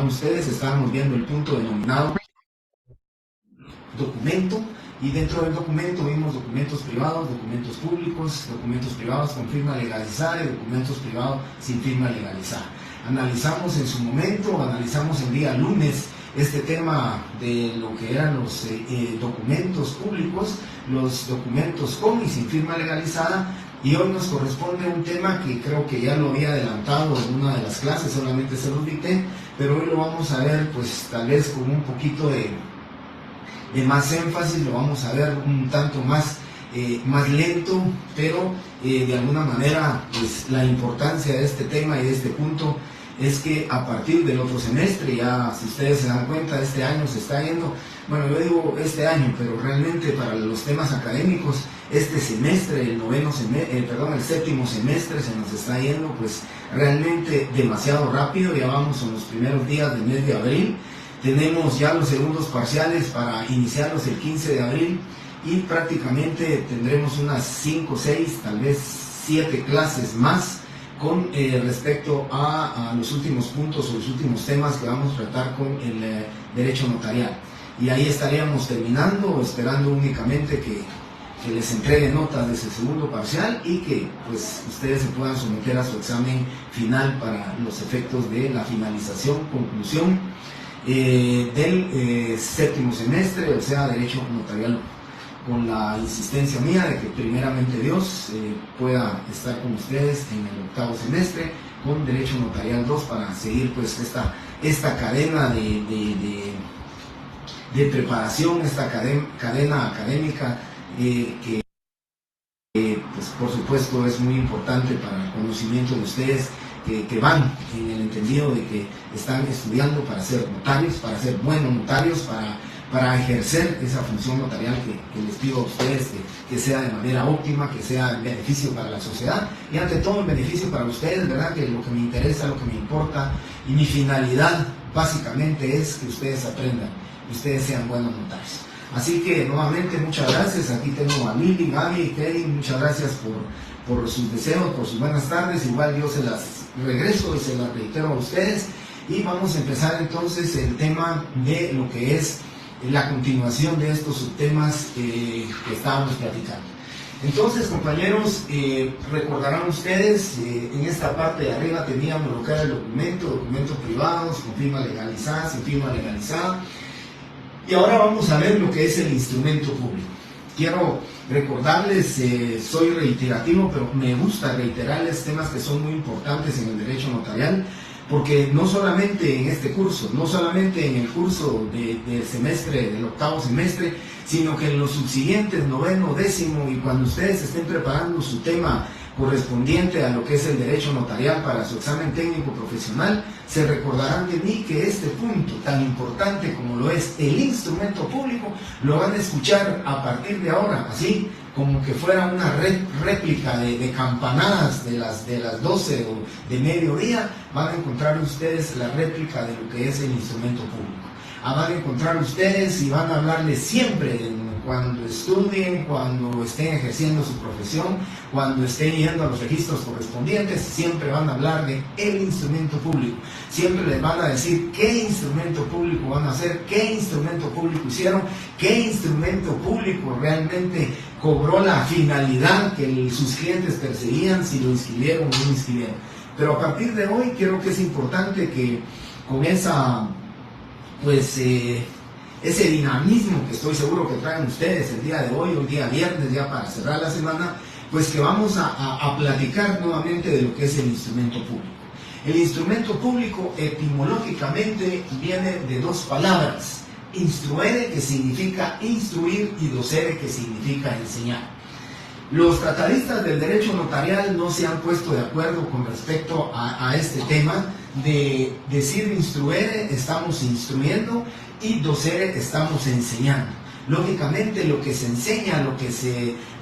recordarán ustedes, estábamos viendo el punto denominado documento, y dentro del documento vimos documentos privados, documentos públicos, documentos privados con firma legalizada y documentos privados sin firma legalizada. Analizamos en su momento, analizamos el día lunes este tema de lo que eran los documentos públicos, los documentos con y sin firma legalizada, y hoy nos corresponde un tema que creo que ya lo había adelantado en una de las clases, solamente se lo dicté, pero hoy lo vamos a ver pues tal vez con un poquito de más énfasis, lo vamos a ver un tanto más lento, pero de alguna manera pues la importancia de este tema y de este punto es que a partir del otro semestre, ya si ustedes se dan cuenta, este año se está yendo, bueno, yo digo este año, pero realmente para los temas académicos, este semestre, el séptimo semestre se nos está yendo pues realmente demasiado rápido. Ya vamos en los primeros días del mes de abril, tenemos ya los segundos parciales para iniciarlos el 15 de abril y prácticamente tendremos unas 5, 6, tal vez 7 clases más con respecto a los últimos puntos o los últimos temas que vamos a tratar con el derecho notarial. Y ahí estaríamos terminando, esperando únicamente que les entregue notas de ese segundo parcial y que pues ustedes se puedan someter a su examen final para los efectos de la finalización, conclusión del séptimo semestre, o sea, derecho notarial, con la insistencia mía de que primeramente Dios pueda estar con ustedes en el octavo semestre con derecho notarial 2 para seguir pues esta cadena de preparación, esta cadena académica que pues por supuesto es muy importante para el conocimiento de ustedes que van en el entendido de que están estudiando para ser notarios, para ser buenos notarios, para ejercer esa función notarial que les pido a ustedes que sea de manera óptima, que sea en beneficio para la sociedad y ante todo en beneficio para ustedes, ¿verdad? Que lo que me interesa, lo que me importa y mi finalidad básicamente es que ustedes aprendan, que ustedes sean buenos notarios. Así que nuevamente muchas gracias, aquí tengo a Lili, Gaby y Kevin, muchas gracias por sus deseos, por sus buenas tardes, igual yo se las regreso y se las reitero a ustedes y vamos a empezar entonces el tema de lo que es la continuación de estos subtemas que estábamos platicando. Entonces, compañeros, recordarán ustedes, en esta parte de arriba teníamos lo que era el documentos privados, con firma legalizada, sin firma legalizada, y ahora vamos a ver lo que es el instrumento público. Quiero recordarles, soy reiterativo, pero me gusta reiterarles temas que son muy importantes en el derecho notarial, porque no solamente en este curso, no solamente en el curso del semestre, del octavo semestre, sino que en los subsiguientes, noveno, décimo, y cuando ustedes estén preparando su tema correspondiente a lo que es el derecho notarial para su examen técnico profesional, se recordarán de mí que este punto tan importante como lo es el instrumento público, lo van a escuchar a partir de ahora, así como que fuera una réplica de campanadas de las 12 o de mediodía, van a encontrar ustedes la réplica de lo que es el instrumento público. Van a encontrar ustedes y van a hablarles siempre cuando estudien, cuando estén ejerciendo su profesión, cuando estén yendo a los registros correspondientes, siempre van a hablar de el instrumento público. Siempre les van a decir qué instrumento público van a hacer, qué instrumento público hicieron, qué instrumento público realmente cobró la finalidad que sus clientes perseguían, si lo inscribieron o no inscribieron. Pero a partir de hoy creo que es importante que con esa ese dinamismo que estoy seguro que traen ustedes el día de hoy, el día viernes, ya para cerrar la semana, pues que vamos a platicar nuevamente de lo que es el instrumento público. El instrumento público etimológicamente viene de dos palabras: instruere, que significa instruir, y docere, que significa enseñar. Los tratadistas del derecho notarial no se han puesto de acuerdo con respecto a este tema de decir instruere, estamos instruyendo, y docere, estamos enseñando. Lógicamente lo que se enseña,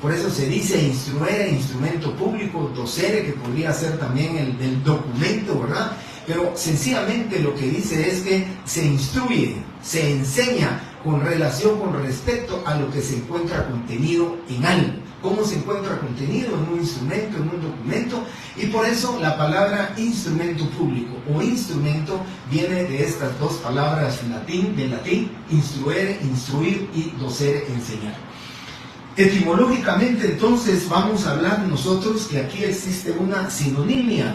por eso se dice instruere, instrumento público, docere, que podría ser también el documento, ¿verdad? Pero sencillamente lo que dice es que se instruye, se enseña con relación, con respecto a lo que se encuentra contenido en algo. cómo se encuentra contenido en un instrumento, en un documento, y por eso la palabra instrumento público o instrumento viene de estas dos palabras del latín, instruere, instruir, y docere, enseñar. Etimológicamente, entonces, vamos a hablar nosotros que aquí existe una sinonimia,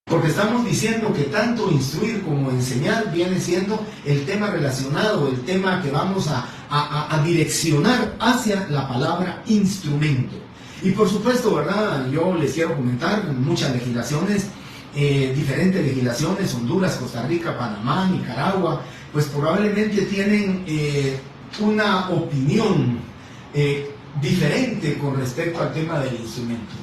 porque estamos diciendo que tanto instruir como enseñar viene siendo el tema relacionado, el tema que vamos a direccionar hacia la palabra instrumento. Y por supuesto, ¿verdad? Yo les quiero comentar muchas legislaciones, diferentes legislaciones, Honduras, Costa Rica, Panamá, Nicaragua, pues probablemente tienen una opinión diferente con respecto al tema del instrumento.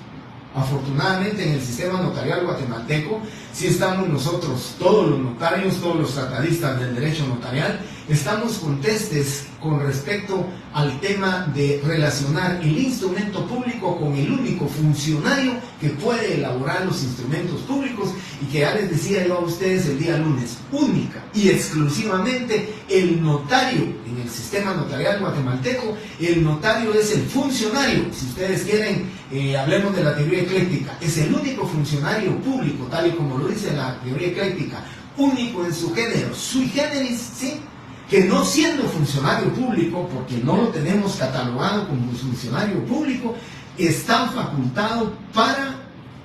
Afortunadamente en el sistema notarial guatemalteco sí estamos nosotros, todos los notarios, todos los tratadistas del derecho notarial, estamos contestes con respecto al tema de relacionar el instrumento público con el único funcionario que puede elaborar los instrumentos públicos, y que ya les decía yo a ustedes el día lunes, única y exclusivamente el notario en el sistema notarial guatemalteco. El notario es el funcionario, si ustedes quieren, hablemos de la teoría ecléctica, es el único funcionario público, tal y como lo dice la teoría ecléctica, único en su género, sui generis, ¿sí?, que no siendo funcionario público, porque no lo tenemos catalogado como funcionario público, está facultado para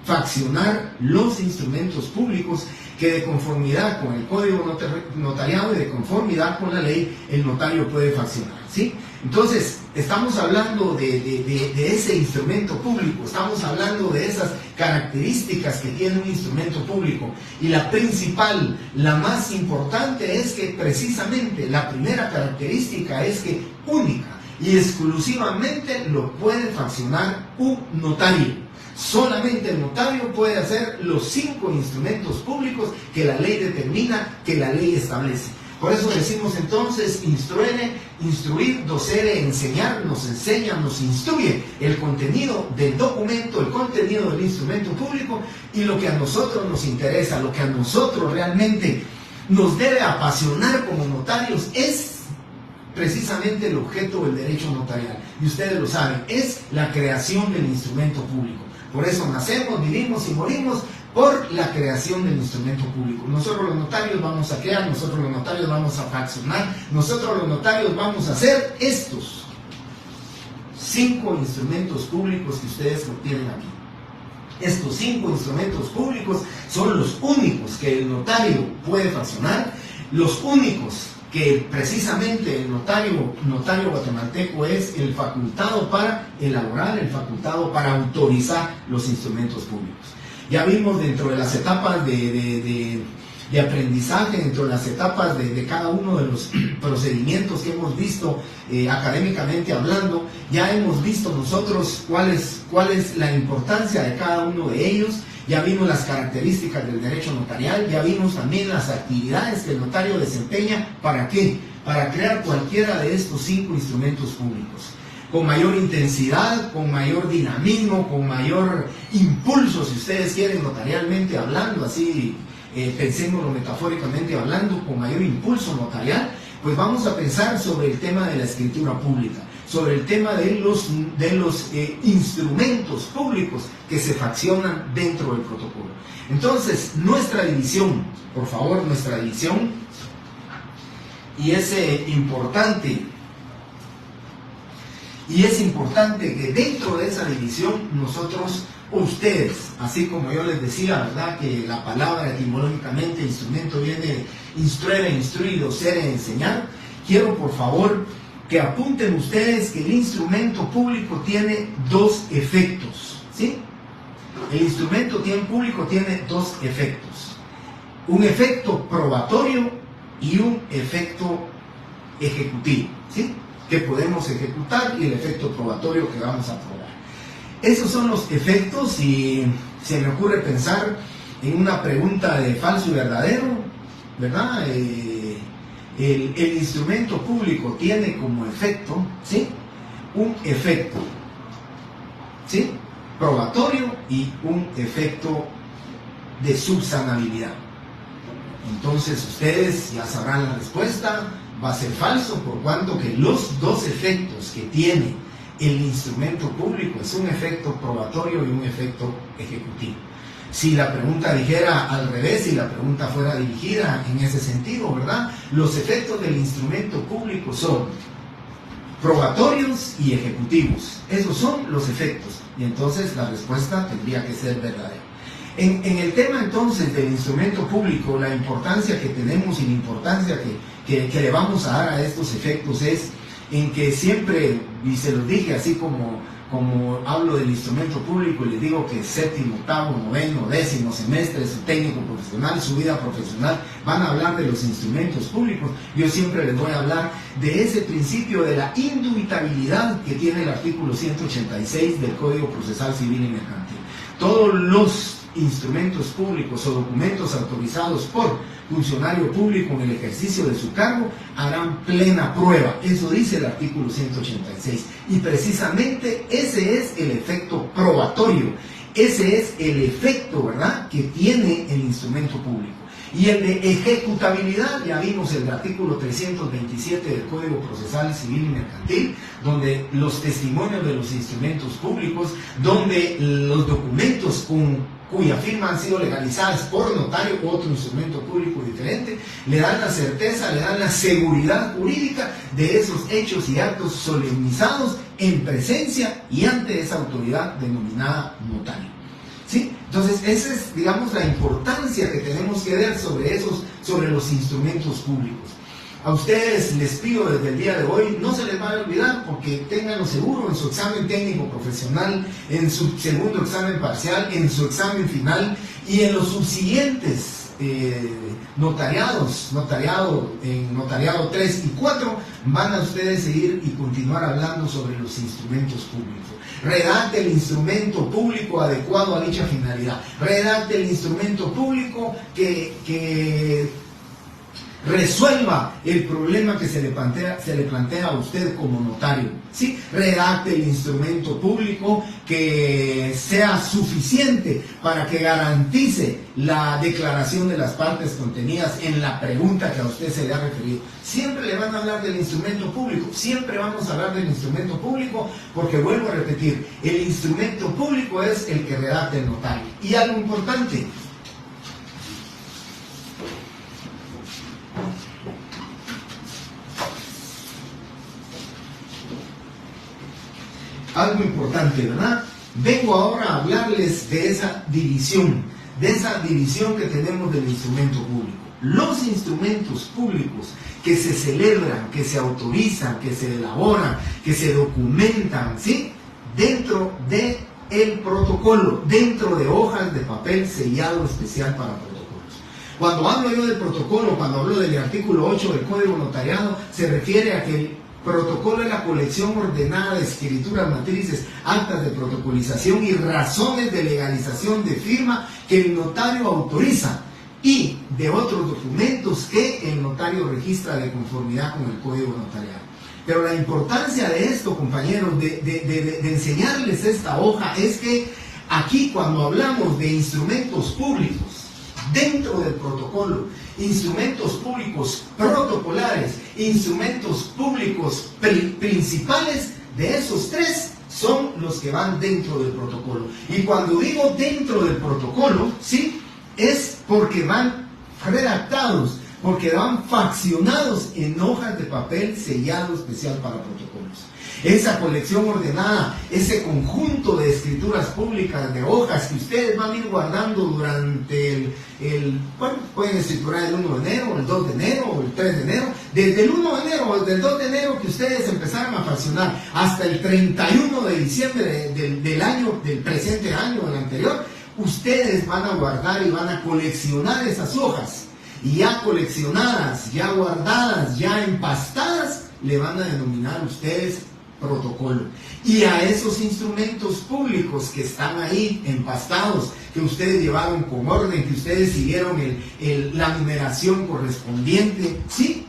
faccionar los instrumentos públicos que, de conformidad con el código notariado y de conformidad con la ley, el notario puede faccionar, ¿sí? Entonces, estamos hablando de ese instrumento público, estamos hablando de esas características que tiene un instrumento público, y la principal, la más importante, es que precisamente la primera característica es que única y exclusivamente lo puede faccionar un notario. Solamente el notario puede hacer los 5 instrumentos públicos que la ley determina, que la ley establece. Por eso decimos entonces, instruere, instruir, docere, enseñar, nos enseña, nos instruye el contenido del documento, el contenido del instrumento público, y lo que a nosotros nos interesa, lo que a nosotros realmente nos debe apasionar como notarios es precisamente el objeto del derecho notarial. Y ustedes lo saben, es la creación del instrumento público. Por eso nacemos, vivimos y morimos por la creación del instrumento público. Nosotros los notarios vamos a crear, nosotros los notarios vamos a faccionar, nosotros los notarios vamos a hacer estos 5 instrumentos públicos que ustedes tienen aquí. Estos 5 instrumentos públicos son los únicos que el notario puede faccionar, los únicos que precisamente el notario guatemalteco es el facultado para elaborar, el facultado para autorizar los instrumentos públicos. Ya vimos dentro de las etapas de aprendizaje, dentro de las etapas de cada uno de los procedimientos que hemos visto académicamente hablando, ya hemos visto nosotros cuál es la importancia de cada uno de ellos. Ya vimos las características del derecho notarial, ya vimos también las actividades que el notario desempeña. ¿Para qué? Para crear cualquiera de estos 5 instrumentos públicos. Con mayor intensidad, con mayor dinamismo, con mayor impulso, si ustedes quieren, notarialmente hablando, así pensémoslo metafóricamente hablando, con mayor impulso notarial, pues vamos a pensar sobre el tema de la escritura pública, sobre el tema de los instrumentos públicos que se faccionan dentro del protocolo. Entonces, nuestra división, por favor, nuestra división, y es importante que dentro de esa división nosotros, ustedes, así como yo les decía, ¿verdad?, que la palabra etimológicamente instrumento viene de instruere, instruir, docere, enseñar. Quiero, por favor, que apunten ustedes que el instrumento público tiene 2 efectos, ¿sí? El instrumento público tiene 2 efectos. Un efecto probatorio y un efecto ejecutivo, ¿sí?, que podemos ejecutar, y el efecto probatorio que vamos a probar. Esos son los efectos, y se me ocurre pensar en una pregunta de falso y verdadero, ¿verdad? El instrumento público tiene como efecto, ¿sí?, un efecto, ¿sí?, probatorio y un efecto de subsanabilidad. Entonces ustedes ya sabrán la respuesta. Va a ser falso, por cuanto que los 2 efectos que tiene el instrumento público es un efecto probatorio y un efecto ejecutivo. Si la pregunta dijera al revés, si la pregunta fuera dirigida en ese sentido, ¿verdad? Los efectos del instrumento público son probatorios y ejecutivos. Esos son los efectos. Y entonces la respuesta tendría que ser verdadera. En el tema entonces del instrumento público, la importancia que tenemos y la importancia que le vamos a dar a estos efectos es en que siempre, y se los dije así como hablo del instrumento público y les digo que séptimo, octavo, noveno, décimo semestre, su técnico profesional, su vida profesional, van a hablar de los instrumentos públicos. Yo siempre les voy a hablar de ese principio de la indubitabilidad que tiene el artículo 186 del Código Procesal Civil y Mercantil. Todos los instrumentos públicos o documentos autorizados por funcionario público en el ejercicio de su cargo harán plena prueba. Eso dice el artículo 186. Y precisamente ese es el efecto probatorio. Ese es el efecto, ¿verdad?, que tiene el instrumento público. Y el de ejecutabilidad, ya vimos el artículo 327 del Código Procesal Civil y Mercantil, donde los testimonios de los instrumentos públicos, donde los documentos cuya firma han sido legalizadas por notario u otro instrumento público diferente, le dan la certeza, le dan la seguridad jurídica de esos hechos y actos solemnizados en presencia y ante esa autoridad denominada notario. ¿Sí? Entonces, esa es, digamos, la importancia que tenemos que ver sobre los instrumentos públicos. A ustedes les pido desde el día de hoy, no se les va a olvidar, porque ténganlo seguro en su examen técnico profesional, en su segundo examen parcial, en su examen final y en los subsiguientes notariados, en notariado 3 y 4, van a ustedes seguir y continuar hablando sobre los instrumentos públicos. Redacte el instrumento público adecuado a dicha finalidad. Redacte el instrumento público que resuelva el problema que se le plantea a usted como notario. ¿Sí? Redacte el instrumento público que sea suficiente para que garantice la declaración de las partes contenidas en la pregunta que a usted se le ha referido. Siempre le van a hablar del instrumento público, siempre vamos a hablar del instrumento público, porque vuelvo a repetir, el instrumento público es el que redacta el notario. Y algo importante, ¿verdad? Vengo ahora a hablarles de esa división que tenemos del instrumento público. Los instrumentos públicos que se celebran, que se autorizan, que se elaboran, que se documentan, ¿sí?, dentro de el protocolo, dentro de hojas de papel sellado especial para protocolos. Cuando hablo yo del protocolo, cuando hablo del artículo 8 del Código Notariado, se refiere a que el protocolo es la colección ordenada de escrituras matrices, actas de protocolización y razones de legalización de firma que el notario autoriza y de otros documentos que el notario registra de conformidad con el Código Notariado. Pero la importancia de esto, compañeros, de enseñarles esta hoja, es que aquí cuando hablamos de instrumentos públicos dentro del protocolo, instrumentos públicos protocolares, instrumentos públicos principales, de esos tres son los que van dentro del protocolo. Y cuando digo dentro del protocolo, ¿sí?, es porque van redactados, porque van faccionados en hojas de papel sellado especial para protocolos. Esa colección ordenada, ese conjunto de escrituras públicas, de hojas que ustedes van a ir guardando durante pueden escriturar el 1 de enero, el 2 de enero o el 3 de enero. Desde el 1 de enero o desde el 2 de enero que ustedes empezaron a faccionar hasta el 31 de diciembre del año, del presente año, del anterior, ustedes van a guardar y van a coleccionar esas hojas. Y ya coleccionadas, ya guardadas, ya empastadas, le van a denominar ustedes protocolo. Y a esos instrumentos públicos que están ahí empastados, que ustedes llevaron con orden, que ustedes siguieron la numeración correspondiente, ¿sí?,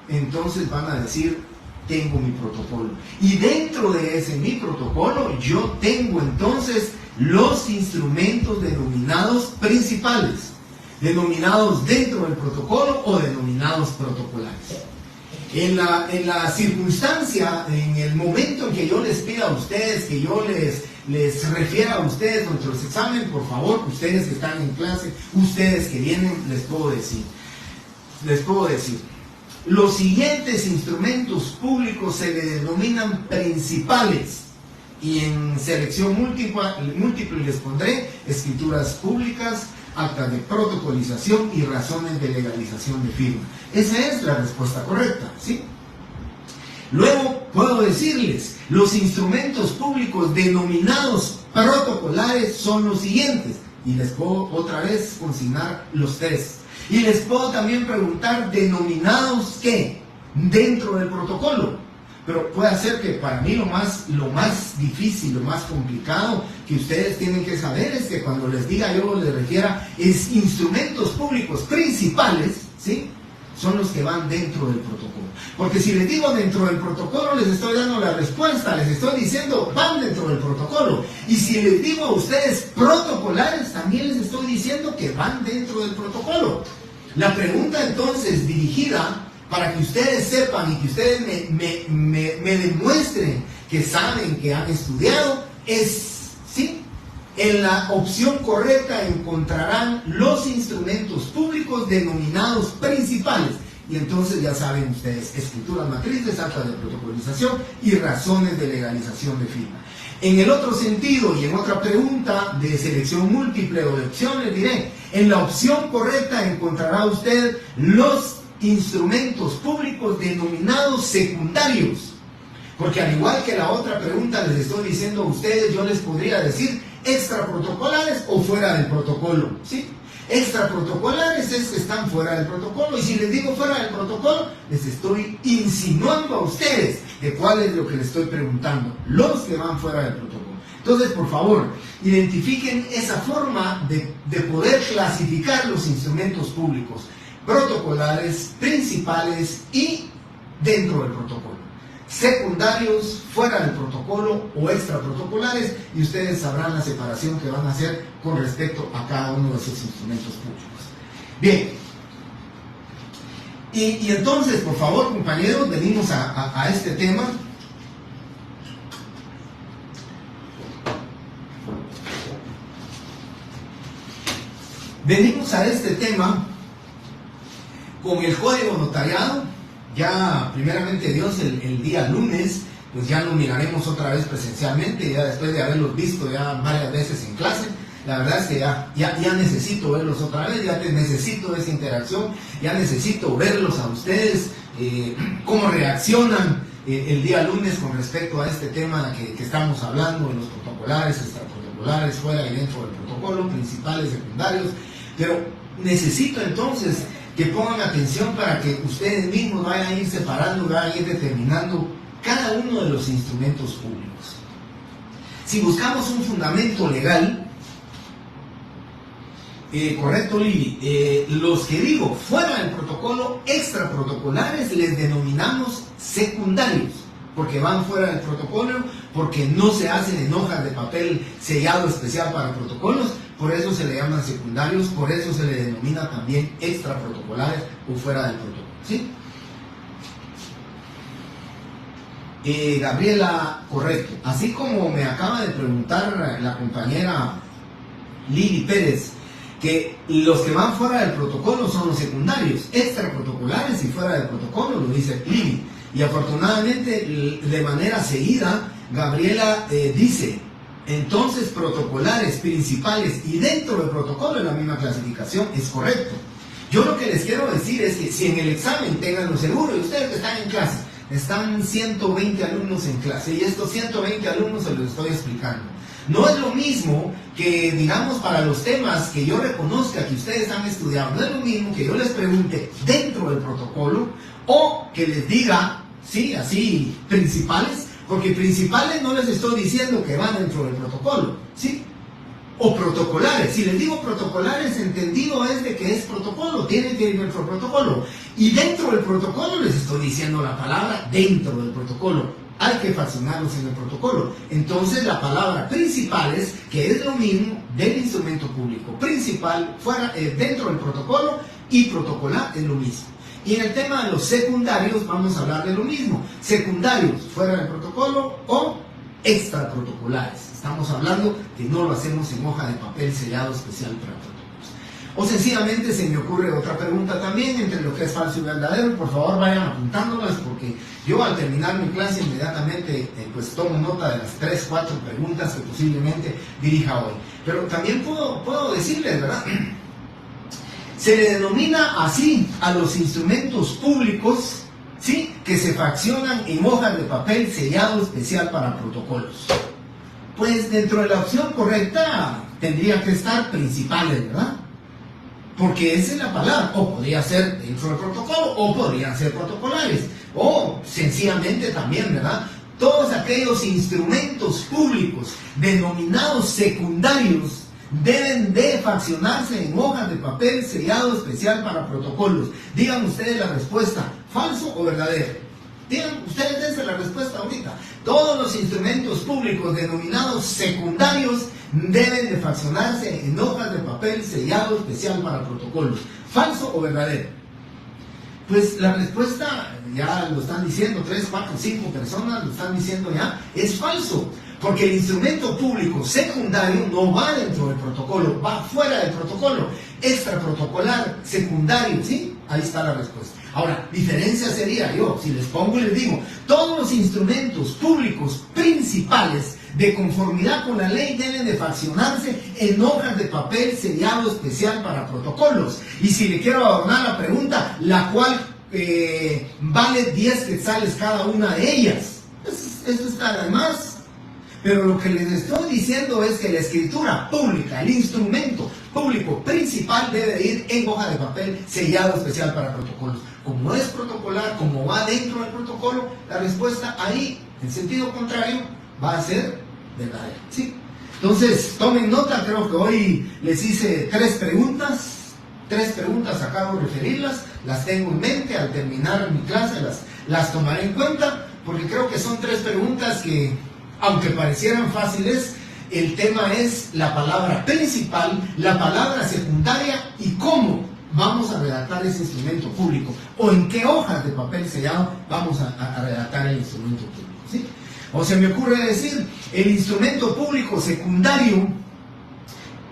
entonces van a decir, tengo mi protocolo. Y dentro de ese mi protocolo, yo tengo entonces los instrumentos denominados principales, denominados dentro del protocolo o denominados protocolares. En la circunstancia, en el momento en que yo les pida a ustedes, que yo les refiera a ustedes nuestros exámenes, por favor, ustedes que están en clase, ustedes que vienen, les puedo decir, los siguientes instrumentos públicos se le denominan principales, y en selección múltiple les pondré escrituras públicas, actas de protocolización y razones de legalización de firma. Esa es la respuesta correcta, ¿sí? Luego puedo decirles, los instrumentos públicos denominados protocolares son los siguientes, y les puedo otra vez consignar los tres. Y les puedo también preguntar, ¿denominados qué? Dentro del protocolo. Pero puede ser que para mí lo más difícil, lo más complicado que ustedes tienen que saber es que cuando les diga yo, les refiera, es instrumentos públicos principales, ¿sí? Son los que van dentro del protocolo. Porque si les digo dentro del protocolo, les estoy dando la respuesta, les estoy diciendo van dentro del protocolo. Y si les digo a ustedes protocolares, también les estoy diciendo que van dentro del protocolo. La pregunta entonces dirigida para que ustedes sepan y que ustedes me demuestren que saben, que han estudiado, es, ¿sí? En la opción correcta encontrarán los instrumentos públicos denominados principales. Y entonces ya saben ustedes, escrituras matrices, actas de protocolización y razones de legalización de firma. En el otro sentido y en otra pregunta de selección múltiple o de opción, les diré, en la opción correcta encontrará usted los instrumentos públicos denominados secundarios. Porque al igual que la otra pregunta les estoy diciendo a ustedes, yo les podría decir extraprotocolares o fuera del protocolo, ¿sí? Extraprotocolares es que están fuera del protocolo, y si les digo fuera del protocolo, les estoy insinuando a ustedes de cuál es lo que les estoy preguntando, los que van fuera del protocolo. Entonces, por favor, identifiquen esa forma de poder clasificar los instrumentos públicos protocolares, principales y dentro del protocolo. Secundarios, fuera del protocolo o extraprotocolares, y ustedes sabrán la separación que van a hacer con respecto a cada uno de esos instrumentos públicos. Bien, y entonces, por favor, compañeros, venimos a este tema. Venimos a este tema con el código notariado. Ya, primeramente Dios, el día lunes, pues ya nos miraremos otra vez presencialmente, ya después de haberlos visto ya varias veces en clase. La verdad es que ya necesito verlos otra vez, ya necesito esa interacción, ya necesito verlos a ustedes, cómo reaccionan el día lunes con respecto a este tema que estamos hablando, de los protocolares, extraprotocolares, fuera y dentro del protocolo, principales, secundarios. Pero necesito entonces que pongan atención para que ustedes mismos vayan a ir separando, vayan a ir determinando cada uno de los instrumentos públicos. Si buscamos un fundamento legal, correcto, Lili, los que digo fuera del protocolo, extraprotocolares, les denominamos secundarios, porque van fuera del protocolo, porque no se hacen en hojas de papel sellado especial para protocolos. Por eso se le llaman secundarios, por eso se le denomina también extraprotocolares o fuera del protocolo, ¿sí? Gabriela, correcto. Así como me acaba de preguntar la compañera Lili Pérez, que los que van fuera del protocolo son los secundarios, extraprotocolares y fuera del protocolo, lo dice Lili. Y afortunadamente, de manera seguida, Gabriela dice, entonces protocolares, principales y dentro del protocolo en la misma clasificación, es correcto. Yo lo que les quiero decir es que si en el examen tengan lo seguro, y ustedes que están en clase, están 120 alumnos en clase, y estos 120 alumnos se los estoy explicando. No es lo mismo que, digamos, para los temas que yo reconozca que ustedes han estudiado, no es lo mismo que yo les pregunte dentro del protocolo o que les diga, sí, así, principales, porque principales no les estoy diciendo que van dentro del protocolo, ¿sí? O protocolares. Si les digo protocolares, entendido es de que es protocolo, tienen que ir dentro del protocolo. Y dentro del protocolo les estoy diciendo la palabra dentro del protocolo. Hay que fraccionarlos en el protocolo. Entonces la palabra principales, que es lo mismo del instrumento público, principal fuera, dentro del protocolo, y protocolar es lo mismo. Y en el tema de los secundarios vamos a hablar de lo mismo. Secundarios fuera del protocolo o extraprotocolares. Estamos hablando que no lo hacemos en hoja de papel sellado especial para protocolos. O sencillamente se me ocurre otra pregunta también entre lo que es falso y verdadero. Por favor vayan apuntándolas porque yo al terminar mi clase inmediatamente pues tomo nota de las 3, 4 preguntas que posiblemente dirija hoy. Pero también puedo decirles, ¿verdad? Se le denomina así a los instrumentos públicos, ¿sí?, que se fraccionan en hojas de papel sellado especial para protocolos. Pues dentro de la opción correcta tendría que estar principales, ¿verdad? Porque esa es la palabra. O podría ser dentro del protocolo, o podrían ser protocolares. O sencillamente también, ¿verdad? Todos aquellos instrumentos públicos denominados secundarios deben de fraccionarse en hojas de papel sellado especial para protocolos. Digan ustedes la respuesta, ¿falso o verdadero? Digan, ustedes dense la respuesta ahorita. Todos los instrumentos públicos denominados secundarios deben de fraccionarse en hojas de papel sellado especial para protocolos. ¿Falso o verdadero? Pues la respuesta, ya lo están diciendo, 3, 4, 5 personas lo están diciendo ya, es falso. Porque el instrumento público secundario no va dentro del protocolo, va fuera del protocolo. Extraprotocolar, secundario, ¿sí? Ahí está la respuesta. Ahora, diferencia sería yo, si les pongo y les digo, todos los instrumentos públicos principales de conformidad con la ley deben de fraccionarse en hojas de papel sellado especial para protocolos. Y si le quiero adornar la pregunta, la cual vale 10 quetzales cada una de ellas. Eso está además. Pero lo que les estoy diciendo es que la escritura pública, el instrumento público principal debe ir en hoja de papel sellado especial para protocolos. Como es protocolar, como va dentro del protocolo, la respuesta ahí, en sentido contrario, va a ser verdadera. ¿Sí? Entonces, tomen nota, creo que hoy les hice 3 preguntas. 3 preguntas, acabo de referirlas, las tengo en mente, al terminar mi clase las tomaré en cuenta, porque creo que son 3 preguntas que, aunque parecieran fáciles, el tema es la palabra principal, la palabra secundaria y cómo vamos a redactar ese instrumento público o en qué hojas de papel sellado vamos a redactar el instrumento público, ¿sí? O se me ocurre decir, el instrumento público secundario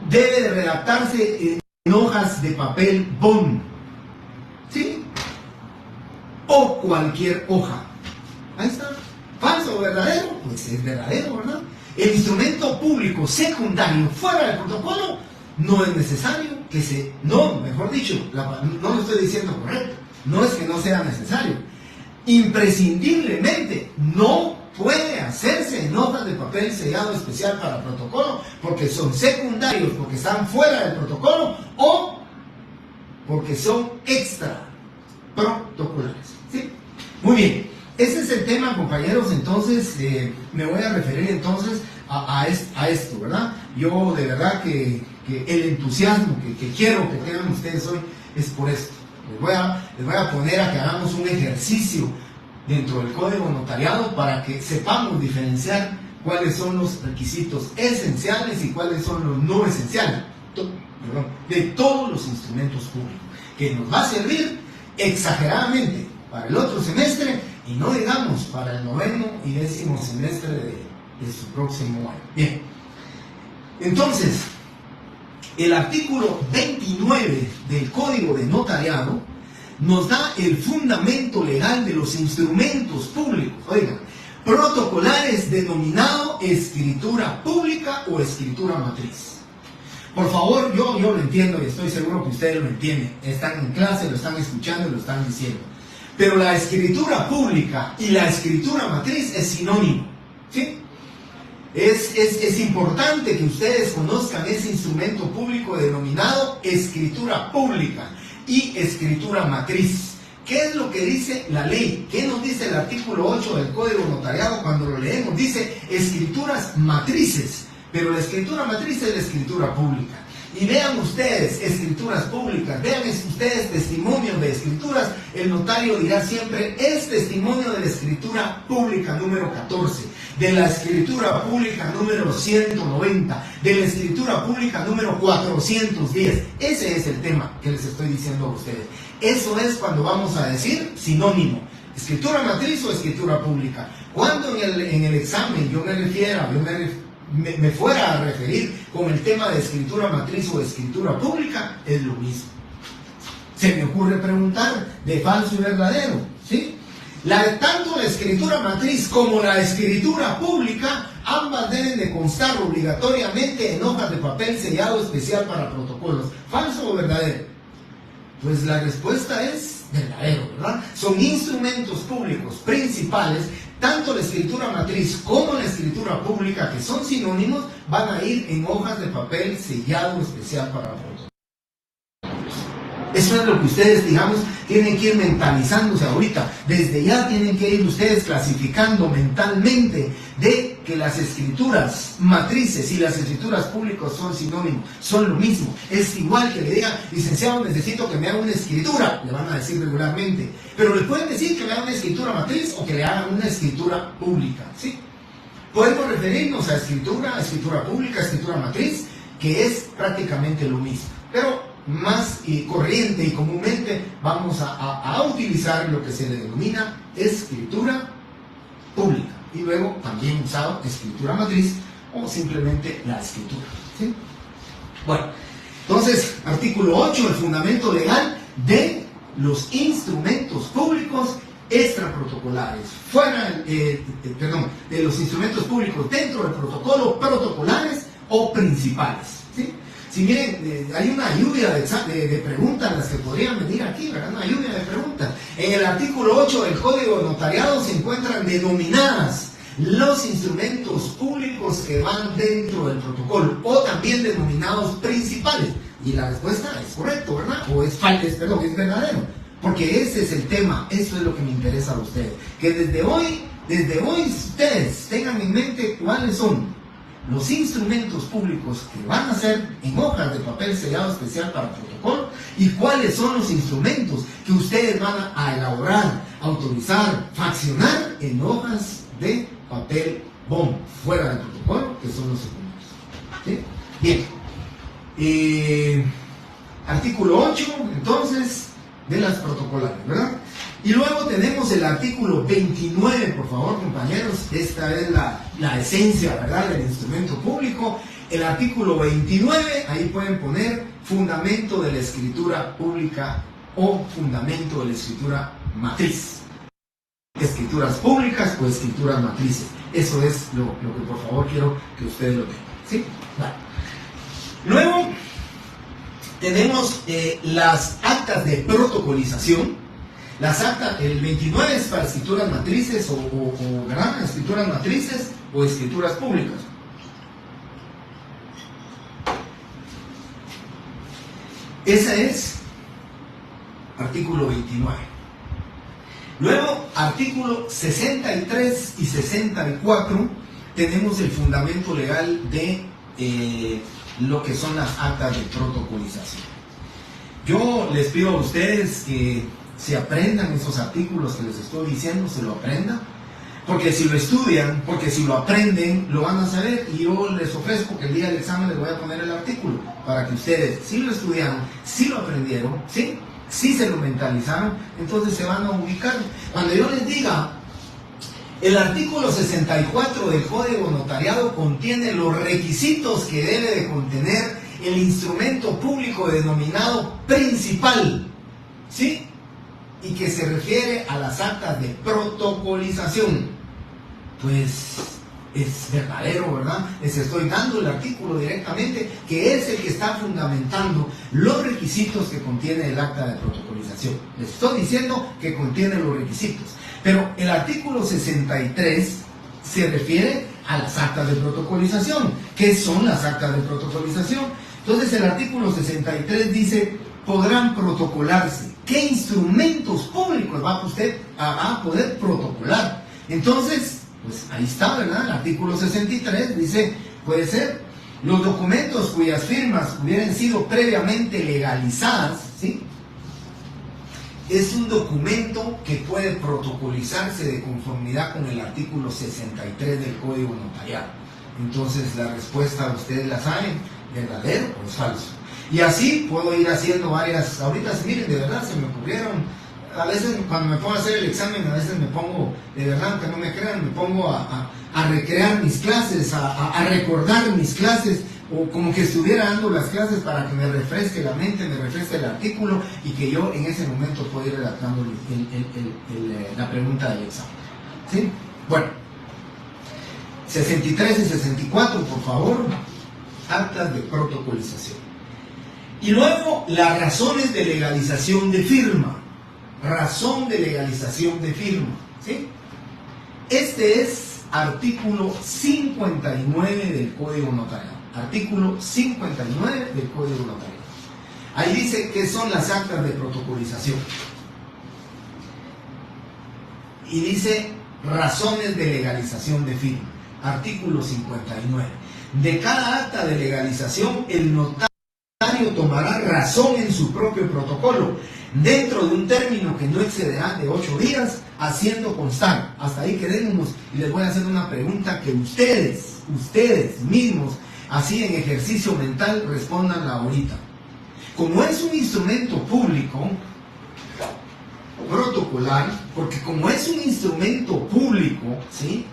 debe de redactarse en hojas de papel bond, ¿sí? O cualquier hoja. Ahí está. ¿Falso o verdadero? Pues es verdadero, ¿verdad? El instrumento público secundario fuera del protocolo no es necesario que se... No, mejor dicho, no lo estoy diciendo correcto. No es que no sea necesario. Imprescindiblemente no puede hacerse en hojas de papel sellado especial para protocolo porque son secundarios, porque están fuera del protocolo o porque son extra protocolares, ¿sí? Muy bien. Ese es el tema, compañeros. Entonces me voy a referir entonces a esto, ¿verdad? Yo de verdad que el entusiasmo que quiero que tengan ustedes hoy es por esto. Les voy a poner a que hagamos un ejercicio dentro del código notariado para que sepamos diferenciar cuáles son los requisitos esenciales y cuáles son los no esenciales de todos los instrumentos públicos, que nos va a servir exageradamente para el otro semestre y no digamos para el 9º y 10º semestre de su próximo año. Bien, entonces, el artículo 29 del Código de Notariado nos da el fundamento legal de los instrumentos públicos, oigan, protocolares denominado escritura pública o escritura matriz. Por favor, yo lo entiendo y estoy seguro que ustedes lo entienden. Están en clase, lo están escuchando y lo están diciendo. Pero la escritura pública y la escritura matriz es sinónimo, ¿sí? Es importante que ustedes conozcan ese instrumento público denominado escritura pública y escritura matriz. ¿Qué es lo que dice la ley? ¿Qué nos dice el artículo 8 del Código Notariado cuando lo leemos? Dice escrituras matrices, pero la escritura matriz es la escritura pública. Y vean ustedes escrituras públicas, vean ustedes testimonios de escrituras, el notario dirá siempre, es testimonio de la escritura pública número 14, de la escritura pública número 190, de la escritura pública número 410. Ese es el tema que les estoy diciendo a ustedes. Eso es cuando vamos a decir sinónimo, escritura matriz o escritura pública. Cuando en el examen yo me fuera a referir con el tema de escritura matriz o escritura pública, es lo mismo. Se me ocurre preguntar de falso y verdadero, ¿sí? Tanto la escritura matriz como la escritura pública, ambas deben de constar obligatoriamente en hojas de papel sellado especial para protocolos. ¿Falso o verdadero? Pues la respuesta es verdadero, ¿verdad? Son instrumentos públicos principales. Tanto la escritura matriz como la escritura pública, que son sinónimos, van a ir en hojas de papel sellado especial para protocolos. Eso es lo que ustedes, digamos, tienen que ir mentalizándose ahorita. Desde ya tienen que ir ustedes clasificando mentalmente de que las escrituras matrices y las escrituras públicas son sinónimos, son lo mismo. Es igual que le digan, licenciado, necesito que me haga una escritura, le van a decir regularmente. Pero le pueden decir que me haga una escritura matriz o que le hagan una escritura pública, ¿sí? Podemos referirnos a escritura pública, escritura matriz, que es prácticamente lo mismo. Pero más corriente y comúnmente vamos a utilizar lo que se le denomina escritura pública, y luego también usado escritura matriz o simplemente la escritura, ¿sí? Bueno, entonces, artículo 8, el fundamento legal de los instrumentos públicos extraprotocolares, de los instrumentos públicos dentro del protocolo, protocolares o principales, ¿sí? Si miren, hay una lluvia de preguntas las que podrían venir aquí, ¿verdad? Una lluvia de preguntas. En el artículo 8 del Código de Notariado se encuentran denominadas los instrumentos públicos que van dentro del protocolo, o también denominados principales. Y la respuesta es correcto, ¿verdad? O es verdadero. Porque ese es el tema, eso es lo que me interesa a ustedes. Que desde hoy ustedes tengan en mente cuáles son los instrumentos públicos que van a ser en hojas de papel sellado especial para protocolo, y cuáles son los instrumentos que ustedes van a elaborar, autorizar, fraccionar en hojas de papel bond fuera del protocolo, que son los secundarios, ¿sí? Bien, artículo 8 entonces de las protocolares, ¿verdad? Y luego tenemos el artículo 29, por favor, compañeros. Esta es la esencia, ¿verdad?, del instrumento público. El artículo 29, ahí pueden poner fundamento de la escritura pública o fundamento de la escritura matriz. Escrituras públicas o escrituras matrices. Eso es lo que por favor quiero que ustedes lo tengan, ¿sí? Vale. Luego tenemos las actas de protocolización. Las actas, el 29 es para escrituras matrices ¿verdad? Escrituras matrices o escrituras públicas. Ese es artículo 29. Luego, artículo 63 y 64, tenemos el fundamento legal de lo que son las actas de protocolización. Yo les pido a ustedes que se aprendan esos artículos que les estoy diciendo, se lo aprendan, porque si lo estudian, porque si lo aprenden, lo van a saber. Y yo les ofrezco que el día del examen les voy a poner el artículo para que ustedes, si lo estudiaron, si lo aprendieron, si se lo mentalizaron, entonces se van a ubicar. Cuando yo les diga, el artículo 64 del Código Notariado contiene los requisitos que debe de contener el instrumento público denominado principal, ¿sí?, y que se refiere a las actas de protocolización, pues es verdadero, ¿verdad? Les estoy dando el artículo directamente, que es el que está fundamentando los requisitos que contiene el acta de protocolización. Les estoy diciendo que contiene los requisitos, pero el artículo 63 se refiere a las actas de protocolización. ¿Qué son las actas de protocolización? Entonces el artículo 63 dice: podrán protocolarse. ¿Qué instrumentos públicos va usted a poder protocolar? Entonces, pues ahí está, ¿verdad? El artículo 63 dice, puede ser los documentos cuyas firmas hubieran sido previamente legalizadas, ¿sí? Es un documento que puede protocolizarse de conformidad con el artículo 63 del Código Notariado. Entonces la respuesta ustedes la saben, verdadero o es falso. Y así puedo ir haciendo varias, ahorita miren, de verdad se me ocurrieron, a veces cuando me pongo a hacer el examen, a veces me pongo, de verdad, aunque no me crean, me pongo a recrear mis clases, a recordar mis clases, o como que estuviera dando las clases para que me refresque la mente, me refresque el artículo y que yo en ese momento pueda ir redactando la pregunta del examen. ¿Sí? Bueno, 63 y 64, por favor, actas de protocolización. Y luego, las razones de legalización de firma. Razón de legalización de firma. ¿Sí? Este es artículo 59 del Código Notarial. Artículo 59 del Código Notarial. Ahí dice que son las actas de protocolización. Y dice razones de legalización de firma. Artículo 59. De cada acta de legalización, el notario tomará razón en su propio protocolo, dentro de un término que no excederá de 8 días, haciendo constar. Hasta ahí quedémonos, y les voy a hacer una pregunta que ustedes mismos, así en ejercicio mental, respondan ahorita. Como es un instrumento público, protocolar, porque como es un instrumento público, ¿sí?,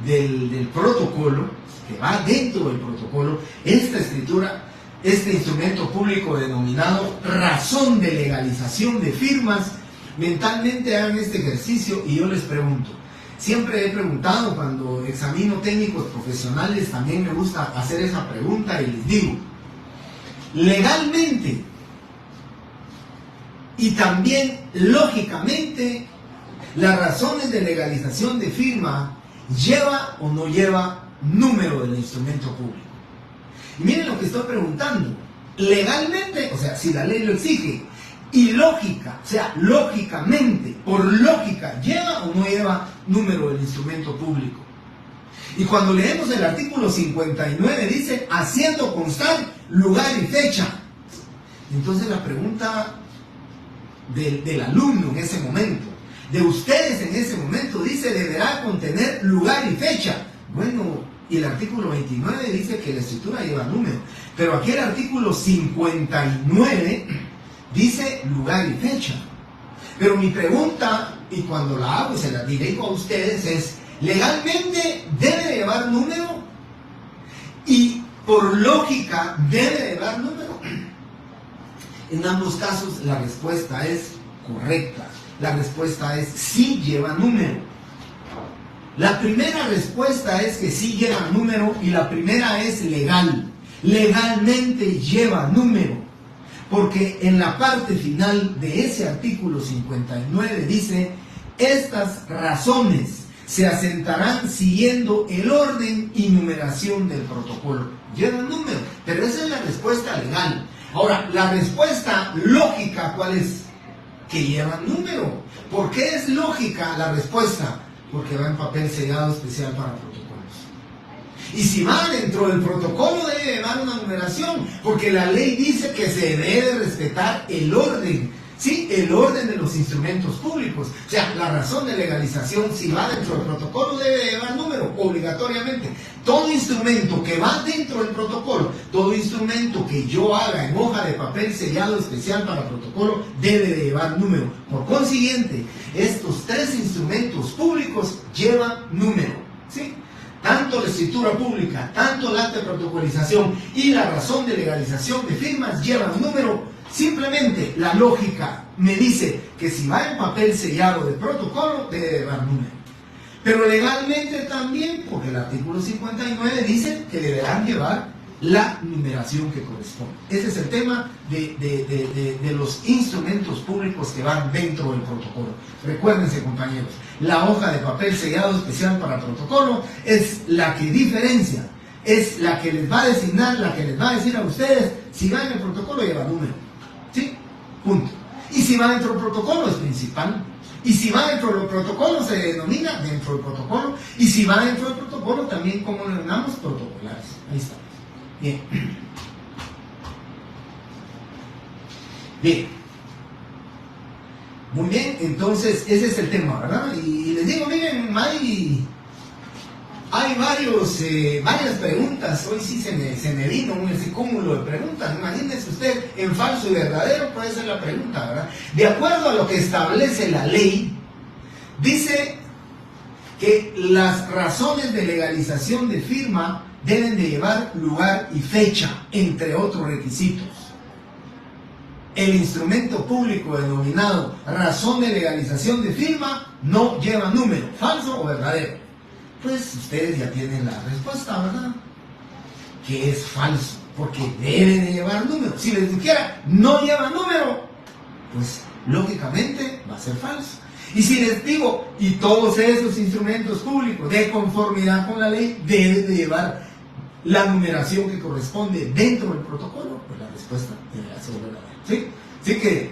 del protocolo, que va dentro del protocolo, esta escritura, este instrumento público denominado razón de legalización de firmas, mentalmente hagan este ejercicio y yo les pregunto. Siempre he preguntado cuando examino técnicos profesionales, también me gusta hacer esa pregunta y les digo, legalmente y también lógicamente, las razones de legalización de firma lleva o no lleva número del instrumento público. Y miren lo que estoy preguntando. Legalmente, o sea, si la ley lo exige, y lógica, o sea, lógicamente, por lógica, ¿lleva o no lleva número del instrumento público? Y cuando leemos el artículo 59 dice, haciendo constar lugar y fecha. Entonces la pregunta del alumno en ese momento, de ustedes en ese momento, dice, deberá contener lugar y fecha. Bueno, y el artículo 29 dice que la escritura lleva número, pero aquí el artículo 59 dice lugar y fecha. Pero mi pregunta, y cuando la hago y se la dirijo a ustedes, es, ¿legalmente debe llevar número? Y por lógica, ¿debe llevar número? En ambos casos la respuesta es correcta. La respuesta es sí lleva número. La primera respuesta es que sí lleva número y la primera es legal. Legalmente lleva número. Porque en la parte final de ese artículo 59 dice, estas razones se asentarán siguiendo el orden y numeración del protocolo. Lleva número, pero esa es la respuesta legal. Ahora, la respuesta lógica, ¿cuál es? Que lleva número. ¿Por qué es lógica la respuesta? Porque va en papel sellado especial para protocolos. Y si va dentro del protocolo debe llevar una numeración, porque la ley dice que se debe respetar el orden, ¿sí? El orden de los instrumentos públicos. O sea, la razón de legalización, si va dentro del protocolo, debe llevar número, obligatoriamente. Todo instrumento que va dentro del protocolo, todo instrumento que yo haga en hoja de papel sellado especial para protocolo, debe de llevar número. Por consiguiente, estos tres instrumentos públicos llevan número, ¿sí? Tanto la escritura pública, tanto el acta de protocolización y la razón de legalización de firmas llevan número. Simplemente la lógica me dice que si va en papel sellado de protocolo, debe llevar número. Pero legalmente también, porque el artículo 59 dice que deberán llevar la numeración que corresponde. Ese es el tema de los instrumentos públicos que van dentro del protocolo. Recuérdense, compañeros, la hoja de papel sellado especial para protocolo es la que diferencia, es la que les va a designar, la que les va a decir a ustedes si va en el protocolo lleva número. ¿Sí? Punto. Y si va dentro del protocolo es principal. Y si va dentro del protocolo se denomina dentro del protocolo. Y si va dentro del protocolo también, como lo denominamos, protocolares. Ahí está. Bien. Bien. Muy bien, entonces ese es el tema, ¿verdad? Y les digo, miren, hay hay varias preguntas. Hoy sí se me vino ese cúmulo de preguntas. Imagínense usted, en falso y verdadero puede ser la pregunta, ¿verdad? De acuerdo a lo que establece la ley, dice que las razones de legalización de firma deben de llevar lugar y fecha, entre otros requisitos. El instrumento público denominado razón de legalización de firma no lleva número, falso o verdadero. Pues ustedes ya tienen la respuesta, ¿verdad? Que es falso, porque debe de llevar número. Si les dijera no lleva número, pues lógicamente va a ser falso. Y si les digo, y todos esos instrumentos públicos de conformidad con la ley deben de llevar la numeración que corresponde dentro del protocolo, pues la respuesta debe ser verdadera. ¿Sí? Así que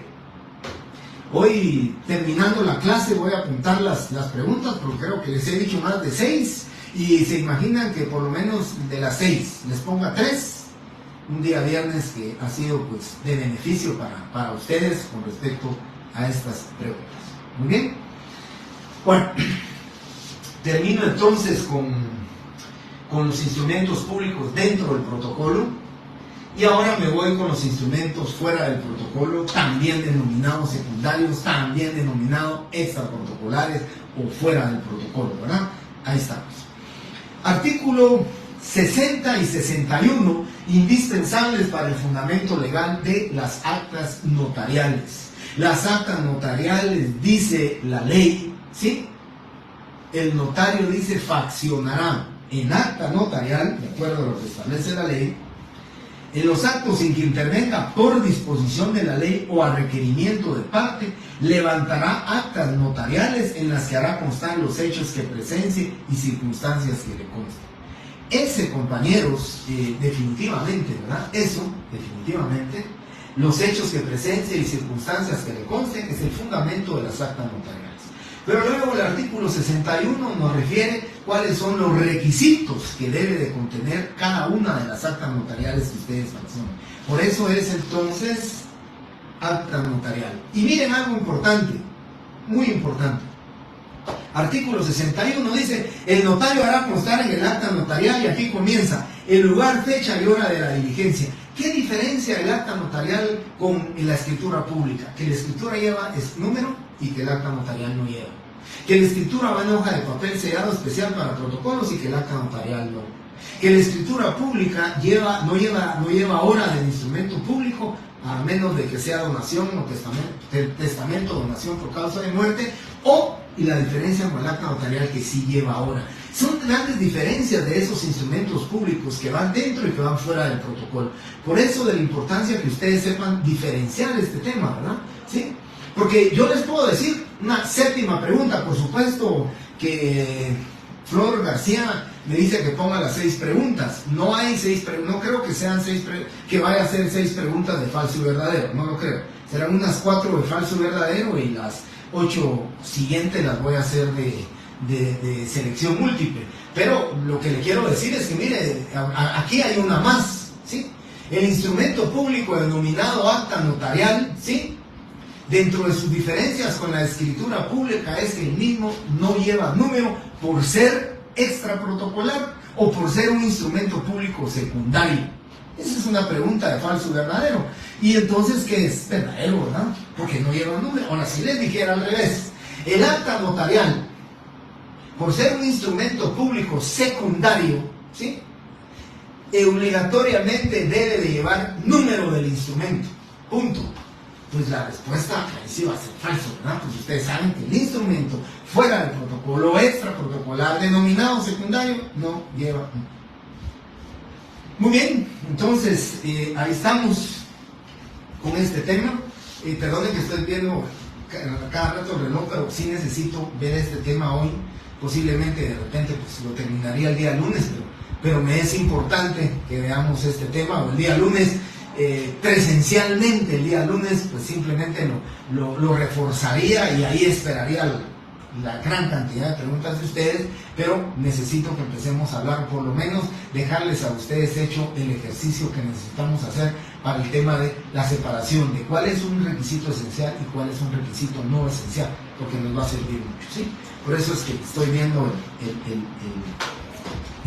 hoy, terminando la clase, voy a apuntar las preguntas, porque creo que les he dicho más de 6, y se imaginan que por lo menos de las 6 les ponga 3, un día viernes que ha sido pues de beneficio para ustedes con respecto a estas preguntas. Muy bien. Bueno, termino entonces con los instrumentos públicos dentro del protocolo, y ahora me voy con los instrumentos fuera del protocolo, también denominados secundarios, también denominados extraprotocolares o fuera del protocolo, ¿verdad? Ahí estamos. Artículo 60 y 61, indispensables para el fundamento legal de las actas notariales. Las actas notariales, dice la ley, ¿sí? El notario dice faccionará en acta notarial, de acuerdo a lo que establece la ley, en los actos en que intervenga por disposición de la ley o a requerimiento de parte, levantará actas notariales en las que hará constar los hechos que presencie y circunstancias que le consten. Ese, compañeros, definitivamente, ¿verdad? Eso, definitivamente, los hechos que presencie y circunstancias que le consten es el fundamento de las actas notariales. Pero luego el artículo 61 nos refiere cuáles son los requisitos que debe de contener cada una de las actas notariales que ustedes mencionan. Por eso es entonces acta notarial. Y miren algo importante, muy importante. Artículo 61 dice, el notario hará constar en el acta notarial, y aquí comienza, el lugar, fecha y hora de la diligencia. ¿Qué diferencia el acta notarial con la escritura pública? Que la escritura lleva número y que el acta notarial no lleva. Que la escritura va en hoja de papel sellado especial para protocolos y que el acta notarial no. Que la escritura pública no lleva hora del instrumento público, a menos de que sea donación o testamento, donación por causa de muerte, y la diferencia con el acta notarial que sí lleva hora. Son grandes diferencias de esos instrumentos públicos que van dentro y que van fuera del protocolo. Por eso de la importancia que ustedes sepan diferenciar este tema, ¿verdad? ¿Sí? Porque yo les puedo decir una séptima pregunta, por supuesto que Flor García me dice que ponga las 6 preguntas. No hay 6 preguntas, no creo que sean 6 que vaya a ser 6 preguntas de falso y verdadero, no lo creo. Serán unas 4 de falso y verdadero, y las 8 siguientes las voy a hacer de selección múltiple. Pero lo que le quiero decir es que, mire, aquí hay una más, ¿sí? El instrumento público denominado acta notarial, ¿sí? Dentro de sus diferencias con la escritura pública es que el mismo no lleva número por ser extraprotocolar o por ser un instrumento público secundario. Esa es una pregunta de falso y verdadero. Y entonces, ¿qué es verdadero, verdad? Porque no lleva número. Ahora, si les dijera al revés, el acta notarial, por ser un instrumento público secundario, ¿sí? Obligatoriamente debe de llevar número del instrumento. Punto. Pues la respuesta ahí sí va a ser falso, ¿verdad? Pues ustedes saben que el instrumento fuera del protocolo extraprotocolar denominado secundario no lleva. Muy bien, entonces ahí estamos con este tema. Perdonen que estoy viendo cada rato el reloj, pero sí necesito ver este tema hoy. Posiblemente de repente pues lo terminaría el día lunes, pero me es importante que veamos este tema, o el día lunes. Presencialmente el día lunes pues simplemente lo reforzaría, y ahí esperaría la gran cantidad de preguntas de ustedes, pero necesito que empecemos a hablar, por lo menos dejarles a ustedes hecho el ejercicio que necesitamos hacer para el tema de la separación de cuál es un requisito esencial y cuál es un requisito no esencial, porque nos va a servir mucho, ¿sí? Por eso es que estoy viendo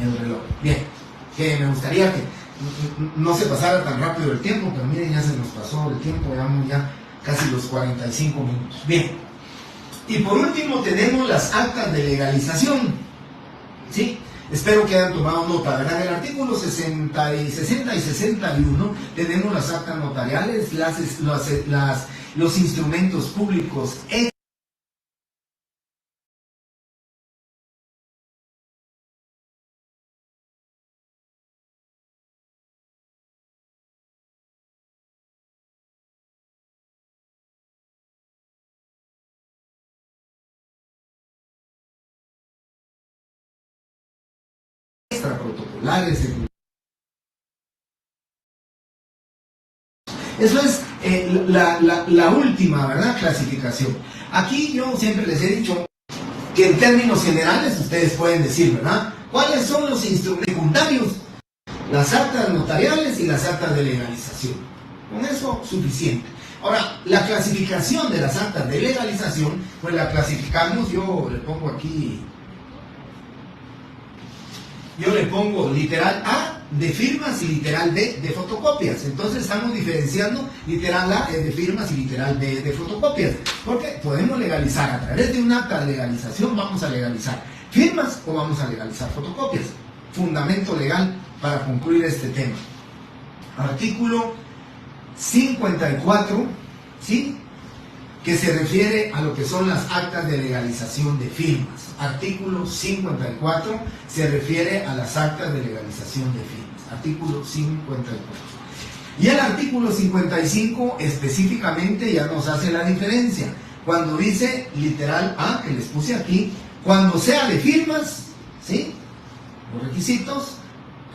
el reloj. Bien, que me gustaría que no se pasara tan rápido el tiempo, pero miren, ya se nos pasó el tiempo, llevamos ya casi los 45 minutos. Bien, y por último tenemos las actas de legalización, ¿sí? Espero que hayan tomado nota, ¿verdad? En el artículo 60 y 61 tenemos las actas notariales, los instrumentos públicos extraprotocolares. Eso es la última, ¿verdad?, clasificación. Aquí yo siempre les he dicho que en términos generales ustedes pueden decir, ¿verdad?, cuáles son los instrumentos secundarios, las actas notariales y las actas de legalización. Con eso suficiente. Ahora, la clasificación de las actas de legalización, pues la clasificamos, yo le pongo aquí, yo le pongo literal A de firmas y literal B de fotocopias. Entonces estamos diferenciando, literal A es de firmas y literal B de fotocopias, porque podemos legalizar a través de un acta de legalización, vamos a legalizar firmas o vamos a legalizar fotocopias. Fundamento legal para concluir este tema. Artículo 54, ¿sí?, que se refiere a lo que son las actas de legalización de firmas. Artículo 54 se refiere a las actas de legalización de firmas. Artículo 54. Y el artículo 55 específicamente ya nos hace la diferencia. Cuando dice literal A, que les puse aquí, cuando sea de firmas, ¿sí?, los requisitos,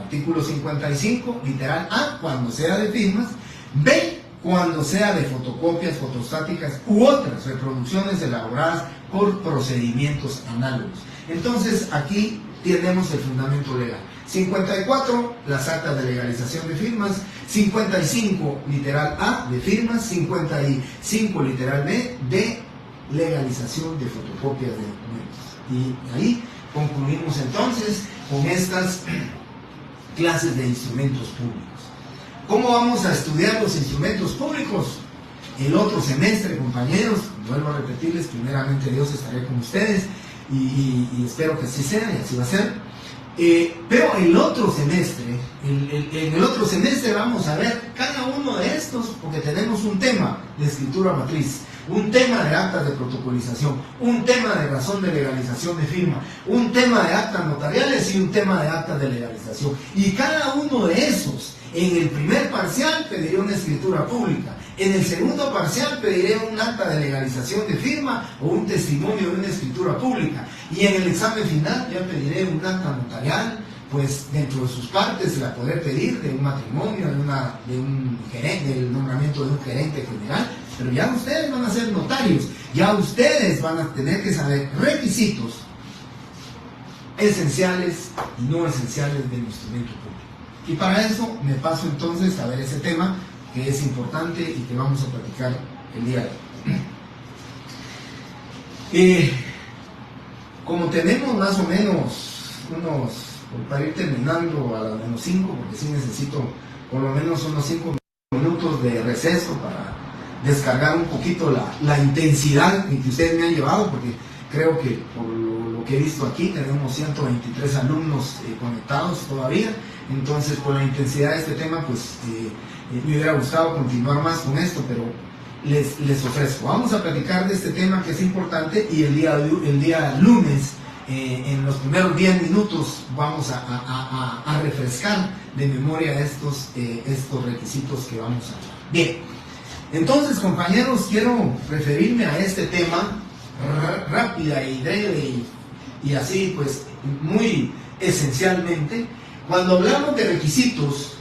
artículo 55, literal A, cuando sea de firmas, B, cuando sea de fotocopias fotostáticas u otras reproducciones elaboradas por procedimientos análogos. Entonces aquí tenemos el fundamento legal. 54, las actas de legalización de firmas. 55, literal A, de firmas. 55, literal B, de legalización de fotocopias de documentos. Y ahí concluimos entonces con estas clases de instrumentos públicos. ¿Cómo vamos a estudiar los instrumentos públicos? El otro semestre, compañeros, vuelvo a repetirles, primeramente Dios, estaré con ustedes y espero que así sea y así va a ser. Pero el otro semestre, en el otro semestre vamos a ver cada uno de estos, porque tenemos un tema de escritura matriz, un tema de actas de protocolización, un tema de razón de legalización de firma, un tema de actas notariales y un tema de actas de legalización. Y cada uno de esos, en el primer parcial pediré una escritura pública, en el segundo parcial pediré un acta de legalización de firma o un testimonio de una escritura pública, y en el examen final ya pediré un acta notarial, pues dentro de sus partes la poder pedir de un matrimonio, de un gerente, del nombramiento de un gerente general. Pero ya ustedes van a ser notarios, ya ustedes van a tener que saber requisitos esenciales y no esenciales del instrumento público. Y para eso me paso entonces a ver ese tema que es importante y que vamos a platicar el día de hoy. Como tenemos más o menos para ir terminando a las menos 5, porque sí necesito por lo menos unos 5 minutos de receso para descargar un poquito la intensidad en que ustedes me han llevado, porque creo que por lo que he visto aquí tenemos 123 alumnos conectados todavía. Entonces, por la intensidad de este tema, pues me hubiera gustado continuar más con esto, pero les ofrezco. Vamos a platicar de este tema que es importante, y el día lunes, en los primeros 10 minutos, vamos a refrescar de memoria estos requisitos que vamos a hablar. Bien, entonces, compañeros, quiero referirme a este tema rápida y breve y así, pues, muy esencialmente. Cuando hablamos de requisitos,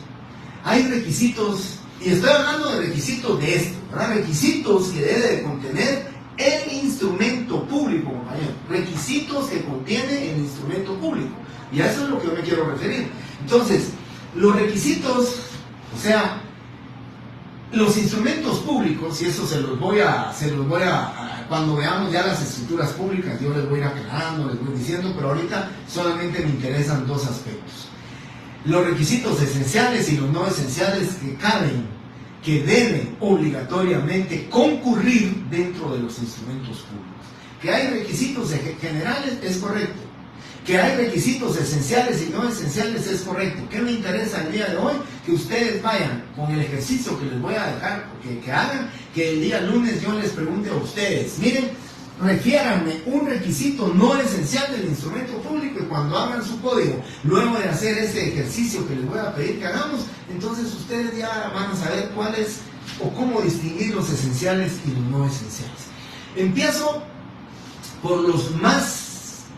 hay requisitos, y estoy hablando de requisitos de esto, ¿verdad? Requisitos que debe de contener el instrumento público, compañero. Requisitos que contiene el instrumento público. Y a eso es lo que yo me quiero referir. Entonces, los requisitos, o sea, Los instrumentos públicos, y eso se los voy a cuando veamos ya las estructuras públicas, yo les voy a ir aclarando, les voy diciendo, pero ahorita solamente me interesan dos aspectos. Los requisitos esenciales y los no esenciales que deben obligatoriamente concurrir dentro de los instrumentos públicos. Que hay requisitos generales es correcto. Que hay requisitos esenciales y no esenciales es correcto. ¿Qué me interesa el día de hoy? Que ustedes vayan con el ejercicio que les voy a dejar, que hagan, que el día lunes yo les pregunte a ustedes, miren, refiéranme un requisito no esencial del instrumento público y cuando abran su código, luego de hacer ese ejercicio que les voy a pedir que hagamos, entonces ustedes ya van a saber cuáles o cómo distinguir los esenciales y los no esenciales. Empiezo por los más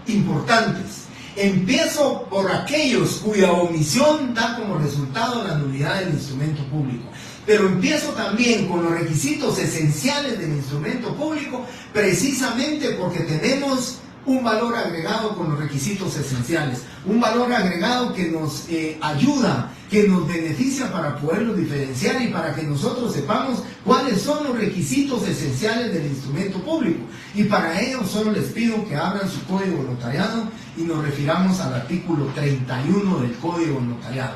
importantes. Empiezo por aquellos cuya omisión da como resultado la nulidad del instrumento público. Pero empiezo también con los requisitos esenciales del instrumento público, precisamente porque tenemos un valor agregado con los requisitos esenciales, un valor agregado que nos ayuda, que nos beneficia para poderlos diferenciar y para que nosotros sepamos cuáles son los requisitos esenciales del instrumento público. Y para ello solo les pido que abran su código notariado y nos refiramos al artículo 31 del código notariado.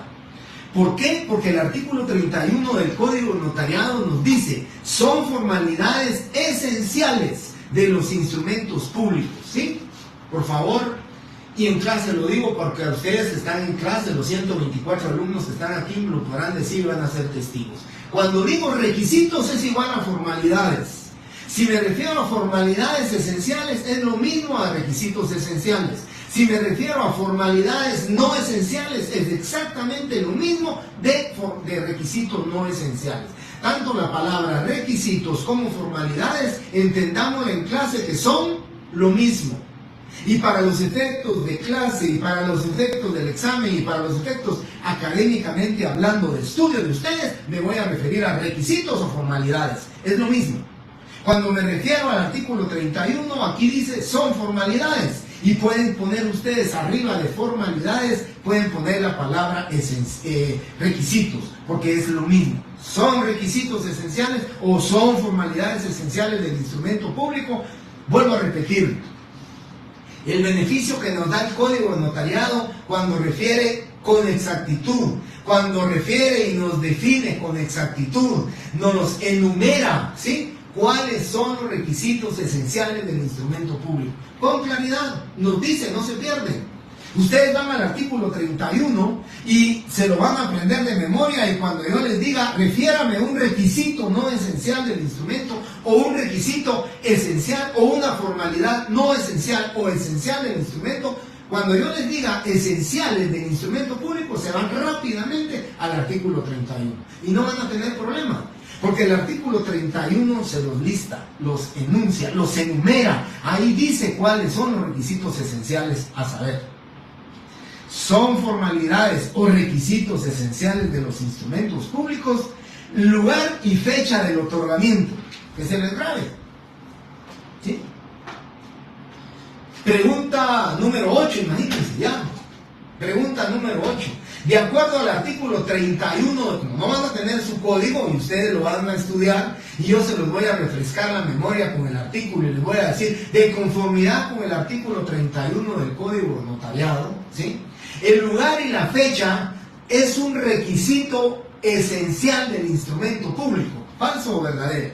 ¿Por qué? Porque el artículo 31 del código notariado nos dice, son formalidades esenciales de los instrumentos públicos, ¿sí? Por favor, y en clase lo digo porque ustedes están en clase, los 124 alumnos que están aquí me lo podrán decir y van a ser testigos. Cuando digo requisitos es igual a formalidades. Si me refiero a formalidades esenciales es lo mismo a requisitos esenciales. Si me refiero a formalidades no esenciales es exactamente lo mismo de requisitos no esenciales. Tanto la palabra requisitos como formalidades, entendámoslo en clase que son lo mismo. Y para los efectos de clase, y para los efectos del examen, y para los efectos académicamente hablando de estudio de ustedes, me voy a referir a requisitos o formalidades. Es lo mismo. Cuando me refiero al artículo 31, aquí dice son formalidades. Y pueden poner ustedes arriba de formalidades, pueden poner la palabra requisitos, porque es lo mismo. Son requisitos esenciales o son formalidades esenciales del instrumento público. Vuelvo a repetir, el beneficio que nos da el código notariado cuando refiere con exactitud, cuando refiere y nos define con exactitud, nos enumera, ¿sí?, cuáles son los requisitos esenciales del instrumento público. Con claridad, nos dice, no se pierden. Ustedes van al artículo 31 y se lo van a aprender de memoria, y cuando yo les diga, refiérame un requisito no esencial del instrumento, o un requisito esencial, o una formalidad no esencial o esencial del instrumento, cuando yo les diga esenciales del instrumento público, se van rápidamente al artículo 31 y no van a tener problema. Porque el artículo 31 se los lista, los enuncia, los enumera. Ahí dice cuáles son los requisitos esenciales a saber. Son formalidades o requisitos esenciales de los instrumentos públicos, lugar y fecha del otorgamiento. Que se les grabe. ¿Sí? Pregunta número 8, imagínense ya. Pregunta número 8. De acuerdo al artículo 31, como no van a tener su código y ustedes lo van a estudiar, y yo se los voy a refrescar la memoria con el artículo y les voy a decir, de conformidad con el artículo 31 del código notariado, ¿sí?, el lugar y la fecha es un requisito esencial del instrumento público. ¿Falso o verdadero?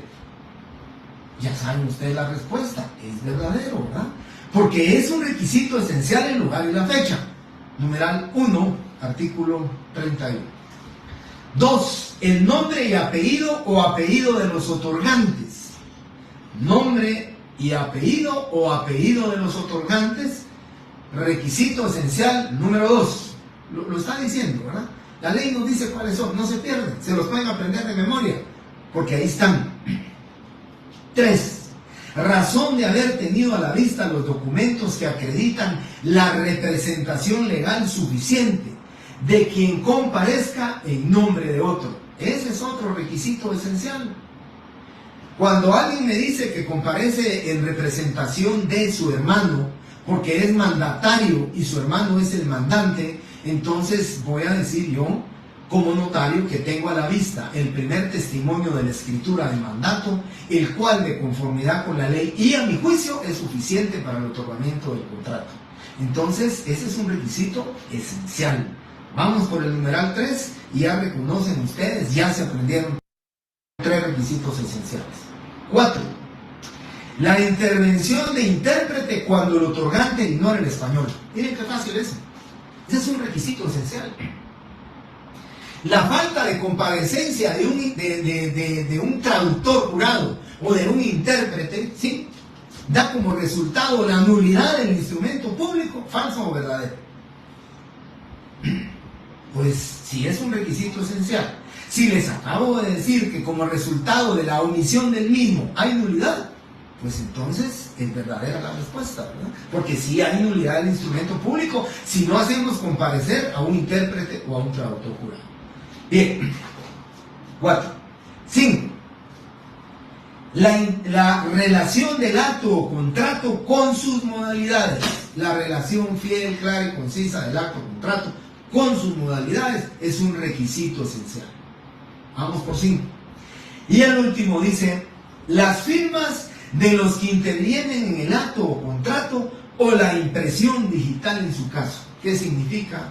Ya saben ustedes la respuesta, es verdadero, ¿verdad? Porque es un requisito esencial el lugar y la fecha. Numeral 1, artículo 31. 2. El nombre y apellido o apellido de los otorgantes. Nombre y apellido o apellido de los otorgantes. Requisito esencial número 2. Lo está diciendo, ¿verdad? La ley nos dice cuáles son, no se pierden, se los pueden aprender de memoria, porque ahí están. 3. Razón de haber tenido a la vista los documentos que acreditan la representación legal suficiente de quien comparezca en nombre de otro. Ese es otro requisito esencial. Cuando alguien me dice que comparece en representación de su hermano, porque es mandatario y su hermano es el mandante, entonces voy a decir yo, como notario que tengo a la vista el primer testimonio de la escritura de mandato, el cual de conformidad con la ley y a mi juicio es suficiente para el otorgamiento del contrato. Entonces, ese es un requisito esencial. Vamos por el numeral 3 y ya reconocen ustedes, ya se aprendieron 3 requisitos esenciales. 4. La intervención de intérprete cuando el otorgante ignora el español. Miren qué fácil es. Ese es un requisito esencial. La falta de comparecencia de un traductor jurado o de un intérprete, ¿sí?, da como resultado la nulidad del instrumento público, falso o verdadero. Pues si es un requisito esencial, si les acabo de decir que como resultado de la omisión del mismo hay nulidad, pues entonces es verdadera la respuesta, ¿verdad? Porque si hay nulidad del instrumento público si no hacemos comparecer a un intérprete o a un traductor jurado. Bien. 4. 5. La relación del acto o contrato con sus modalidades. La relación fiel, clara y concisa del acto o contrato con sus modalidades es un requisito esencial. Vamos por 5. Y el último dice, las firmas de los que intervienen en el acto o contrato o la impresión digital en su caso. ¿Qué significa?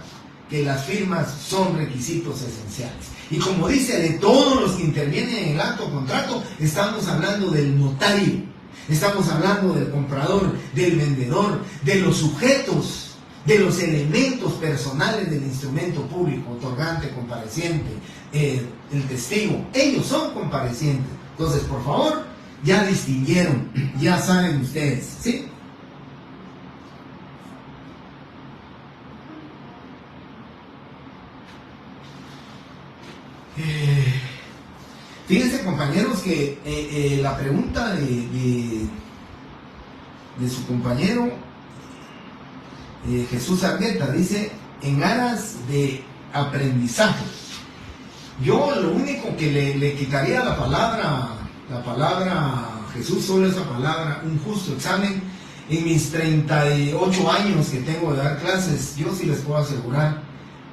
Que las firmas son requisitos esenciales. Y como dice, de todos los que intervienen en el acto o contrato, estamos hablando del notario, estamos hablando del comprador, del vendedor, de los sujetos, de los elementos personales del instrumento público, otorgante, compareciente, el testigo. Ellos son comparecientes. Entonces, por favor, ya distinguieron, ya saben ustedes, ¿sí? Fíjense, compañeros, que la pregunta de su compañero Jesús Argueta dice, en aras de aprendizaje. Yo lo único que le quitaría la palabra Jesús, solo esa palabra, un justo examen. En mis 38 años que tengo de dar clases, yo sí les puedo asegurar,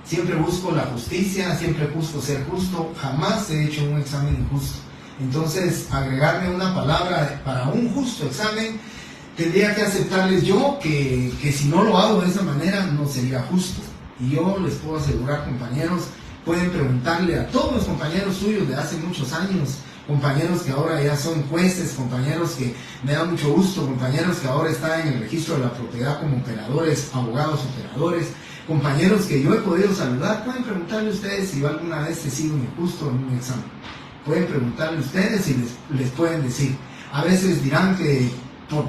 siempre busco la justicia, siempre busco ser justo, jamás he hecho un examen injusto. Entonces, agregarle una palabra para un justo examen, tendría que aceptarles yo que si no lo hago de esa manera, no sería justo. Y yo les puedo asegurar, compañeros, pueden preguntarle a todos los compañeros suyos de hace muchos años, compañeros que ahora ya son jueces, compañeros que me da mucho gusto, compañeros que ahora están en el registro de la propiedad como operadores, abogados operadores, compañeros que yo he podido saludar. Pueden preguntarle a ustedes si yo alguna vez he sido injusto en un examen. Pueden preguntarle a ustedes y les pueden decir. A veces dirán que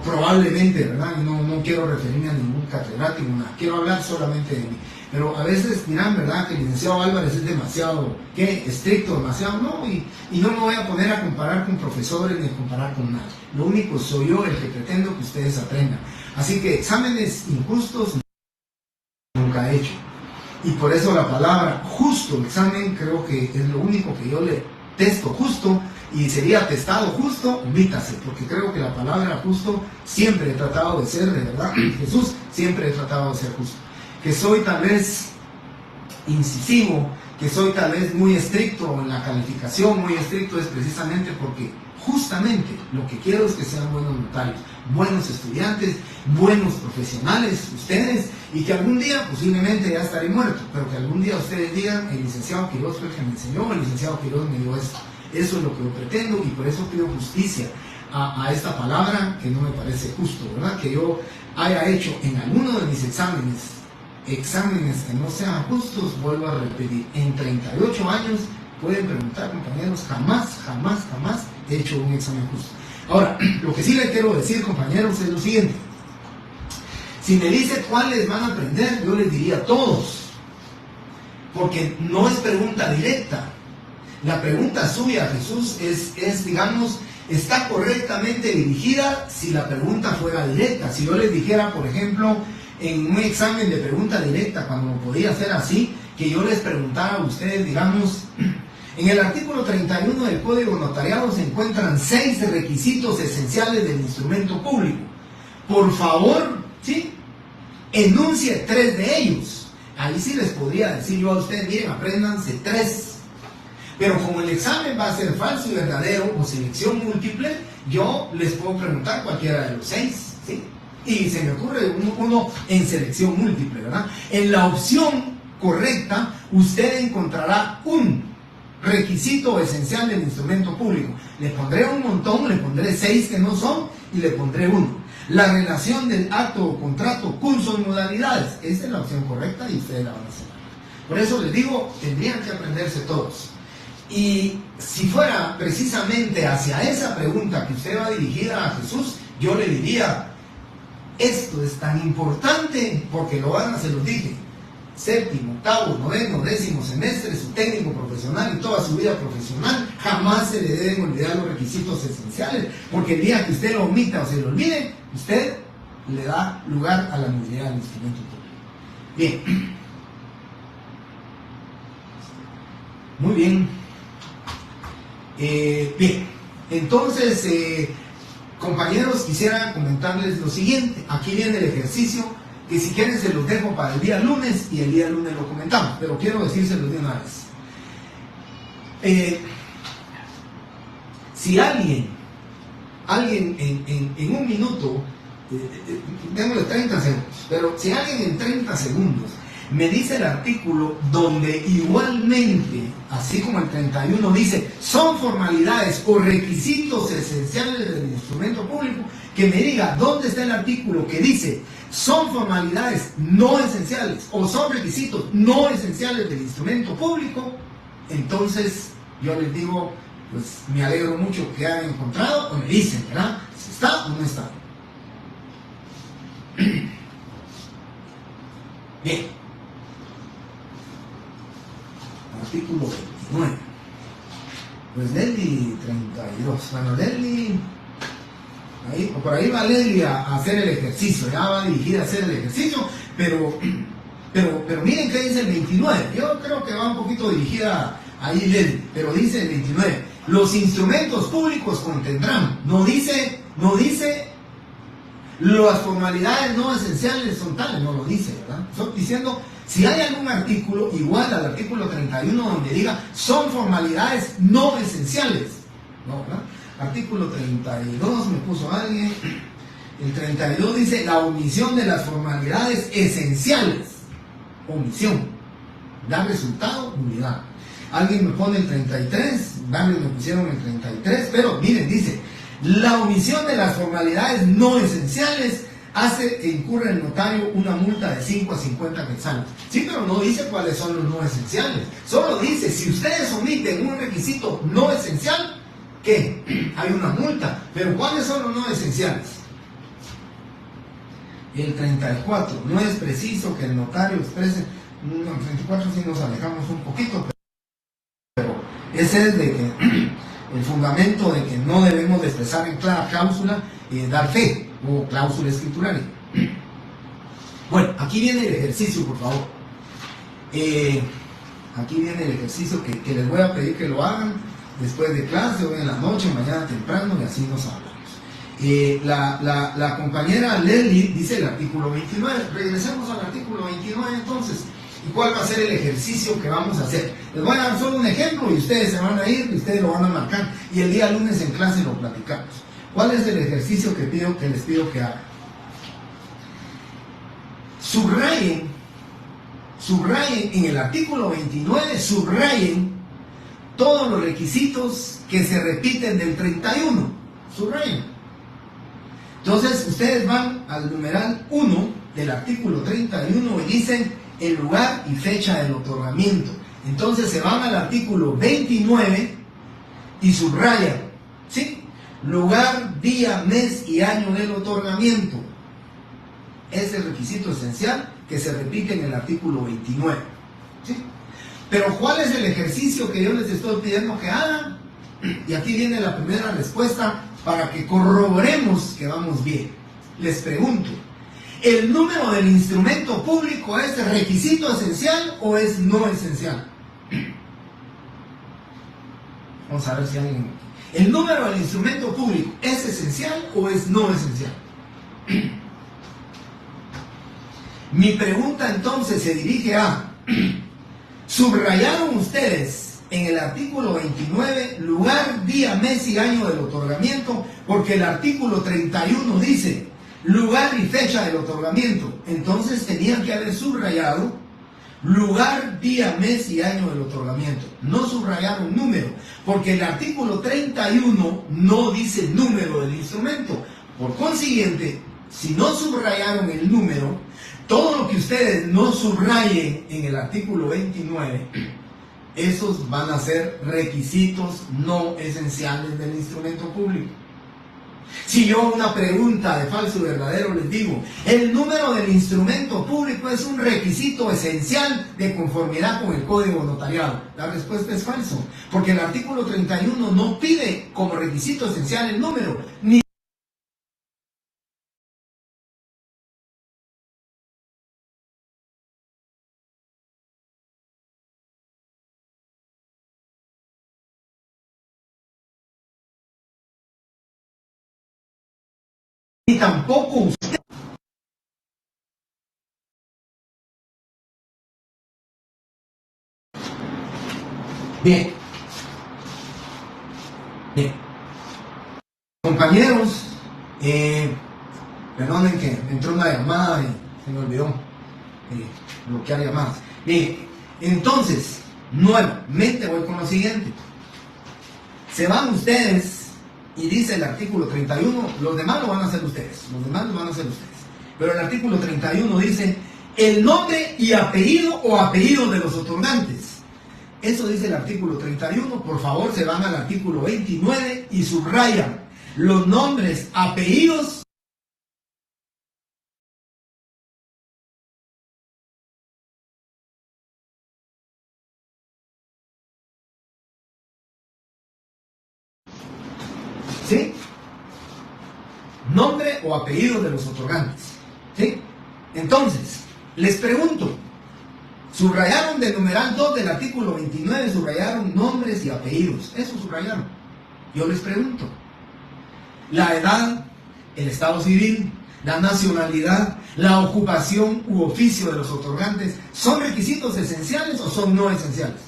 probablemente, ¿verdad? No quiero referirme a ningún catedrático, quiero hablar solamente de mí. Pero a veces dirán, ¿verdad?, que el licenciado Álvarez es demasiado, ¿qué?, estricto, demasiado. No, y no me voy a poner a comparar con profesores ni a comparar con nadie. Lo único soy yo el que pretendo que ustedes aprendan. Así que exámenes injustos nunca he hecho. Y por eso la palabra justo examen creo que es lo único que yo le testo justo, y sería testado justo, omítase, porque creo que la palabra justo siempre he tratado de ser, de verdad, Jesús, siempre he tratado de ser justo. Que soy tal vez incisivo, que soy tal vez muy estricto en la calificación, muy estricto es precisamente porque justamente lo que quiero es que sean buenos notarios, buenos estudiantes, buenos profesionales, ustedes, y que algún día posiblemente ya estaré muerto, pero que algún día ustedes digan, el licenciado Quiroz fue el que me enseñó, el licenciado Quiroz me dio esto. Eso es lo que yo pretendo, y por eso pido justicia a esta palabra que no me parece justo, ¿verdad? Que yo haya hecho en alguno de mis exámenes que no sean justos. Vuelvo a repetir, en 38 años pueden preguntar, compañeros, jamás he hecho un examen justo. Ahora, lo que sí les quiero decir, compañeros, es lo siguiente. Si me dice cuáles van a aprender, yo les diría todos, porque no es pregunta directa. La pregunta suya, Jesús, es digamos, está correctamente dirigida si la pregunta fuera directa. Si yo les dijera, por ejemplo, en un examen de pregunta directa, cuando podía hacer así, que yo les preguntara a ustedes, digamos, en el artículo 31 del Código Notariado se encuentran 6 requisitos esenciales del instrumento público. Por favor, ¿sí?, enuncie 3 de ellos. ahí sí les podría decir yo a ustedes, miren, apréndanse 3. Pero como el examen va a ser falso y verdadero o selección múltiple, yo les puedo preguntar cualquiera de los 6, ¿sí? Y se me ocurre uno en selección múltiple, ¿verdad? En la opción correcta, usted encontrará un requisito esencial del instrumento público. Le pondré un montón, le pondré 6 que no son y le pondré 1. La relación del acto o contrato, curso y modalidades. Esa es la opción correcta y ustedes la van a hacer. Por eso les digo, tendrían que aprenderse todos. Y si fuera precisamente hacia esa pregunta que usted va dirigida a Jesús, yo le diría, esto es tan importante porque lo van a, se los dije, 7º, 8º, 9º, 10º semestre, su técnico profesional y toda su vida profesional, jamás se le deben olvidar los requisitos esenciales, porque el día que usted lo omita o se lo olvide, usted le da lugar a la nulidad del instrumento público. Bien. Muy bien. Bien, entonces, compañeros, quisiera comentarles lo siguiente. Aquí viene el ejercicio, que si quieren se los dejo para el día lunes, y el día lunes lo comentamos, pero quiero decírselos de una vez. Si alguien en un minuto, démosle 30 segundos, pero si alguien en 30 segundos me dice el artículo donde igualmente, así como el 31 dice, son formalidades o requisitos esenciales del instrumento público, que me diga dónde está el artículo que dice, son formalidades no esenciales o son requisitos no esenciales del instrumento público, entonces yo les digo, pues me alegro mucho que hayan encontrado, o me dicen, ¿verdad? Si está o no está. Bien. Artículo 29. Pues Leslie 32. Bueno, Leslie, ahí, por ahí va Leslie a hacer el ejercicio, ya va dirigida a hacer el ejercicio, pero miren qué dice el 29. Yo creo que va un poquito dirigida ahí Leslie, pero dice el 29. Los instrumentos públicos contendrán, no dice las formalidades no esenciales son tales, no lo dice, ¿verdad? Estoy diciendo, si hay algún artículo igual al artículo 31 donde diga son formalidades no esenciales, ¿no? ¿Verdad? Artículo 32 me puso alguien, el 32 dice la omisión de las formalidades esenciales, omisión, da resultado, unidad. Alguien me pone el 33, varios me pusieron el 33, pero miren, dice, la omisión de las formalidades no esenciales hace que incurra el notario una multa de 5 a 50 quetzales. Sí, pero no dice cuáles son los no esenciales. Solo dice, si ustedes omiten un requisito no esencial, ¿qué? Hay una multa. Pero ¿cuáles son los no esenciales? El 34, no es preciso que el notario exprese... No, el 34 sí nos alejamos un poquito, pero ese es de que... el fundamento de que no debemos de expresar en clara cláusula dar fe o cláusula escrituraria. Bueno, aquí viene el ejercicio, por favor. Aquí viene el ejercicio que les voy a pedir que lo hagan después de clase, hoy en la noche, mañana temprano, y así nos hablamos. La compañera Leslie dice el artículo 29. Regresemos al artículo 29 entonces. ¿Y cuál va a ser el ejercicio que vamos a hacer? Les voy a dar solo un ejemplo y ustedes se van a ir y ustedes lo van a marcar. Y el día lunes en clase lo platicamos. ¿Cuál es el ejercicio que les pido que hagan? Subrayen en el artículo 29, subrayen todos los requisitos que se repiten del 31. Subrayen. Entonces ustedes van al numeral 1 del artículo 31 y dicen el lugar y fecha del otorgamiento. Entonces se van al artículo 29 y subrayan, ¿sí? Lugar, día, mes y año del otorgamiento. Es el requisito esencial que se repite en el artículo 29, ¿sí? Pero ¿cuál es el ejercicio que yo les estoy pidiendo que hagan? Y aquí viene la primera respuesta para que corroboremos que vamos bien. Les pregunto, ¿el número del instrumento público es requisito esencial o es no esencial? Vamos a ver si alguien... ¿El número del instrumento público es esencial o es no esencial? Mi pregunta entonces se dirige a, ¿subrayaron ustedes en el artículo 29 lugar, día, mes y año del otorgamiento? Porque el artículo 31 dice lugar y fecha del otorgamiento. Entonces tenían que haber subrayado lugar, día, mes y año del otorgamiento. No subrayaron número, porque el artículo 31 no dice número del instrumento. Por consiguiente, si no subrayaron el número, todo lo que ustedes no subrayen en el artículo 29, esos van a ser requisitos no esenciales del instrumento público. Si yo una pregunta de falso y verdadero les digo, el número del instrumento público es un requisito esencial de conformidad con el Código Notariado, la respuesta es falso, porque el artículo 31 no pide como requisito esencial el número, ni tampoco usted. Bien. Compañeros, perdonen que entró una llamada y se me olvidó bloquear llamadas. Bien, entonces, nuevamente voy con lo siguiente. Se van ustedes y dice el artículo 31, los demás lo van a hacer ustedes, pero el artículo 31 dice el nombre y apellido o apellido de los otorgantes. Eso dice el artículo 31, por favor se van al artículo 29 y subrayan los nombres, apellidos ¿sí? Nombre o apellido de los otorgantes, ¿sí? Entonces, les pregunto, subrayaron del numeral 2 del artículo 29, subrayaron nombres y apellidos, eso subrayaron. Yo les pregunto, la edad, el estado civil, la nacionalidad, la ocupación u oficio de los otorgantes, ¿son requisitos esenciales o son no esenciales?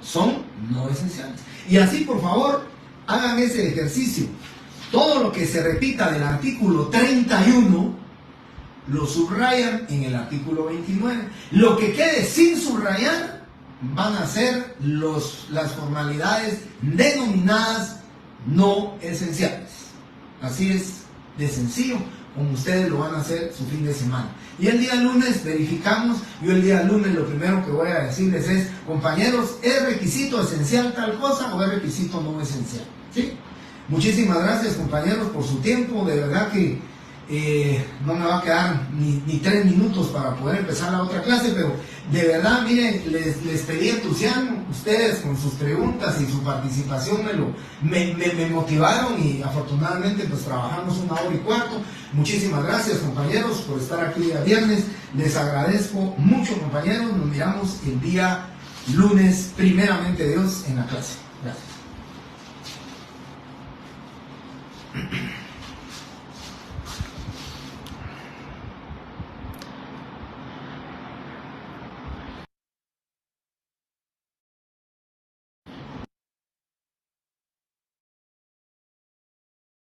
Son no esenciales. Y así, por favor, hagan ese ejercicio. Todo lo que se repita del artículo 31 lo subrayan en el artículo 29. Lo que quede sin subrayar van a ser las formalidades denominadas no esenciales. Así es de sencillo como ustedes lo van a hacer su fin de semana. Y el día lunes verificamos. Yo el día lunes lo primero que voy a decirles es, compañeros, ¿es requisito esencial tal cosa o es requisito no esencial? ¿Sí? Muchísimas gracias, compañeros, por su tiempo. De verdad que no me va a quedar ni 3 minutos para poder empezar la otra clase, pero de verdad, miren, les pedí entusiasmo. Ustedes con sus preguntas y su participación me motivaron y afortunadamente pues trabajamos 1 hora y cuarto. Muchísimas gracias, compañeros, por estar aquí el día viernes. Les agradezco mucho, compañeros. Nos miramos el día lunes, primeramente Dios, en la clase. Gracias.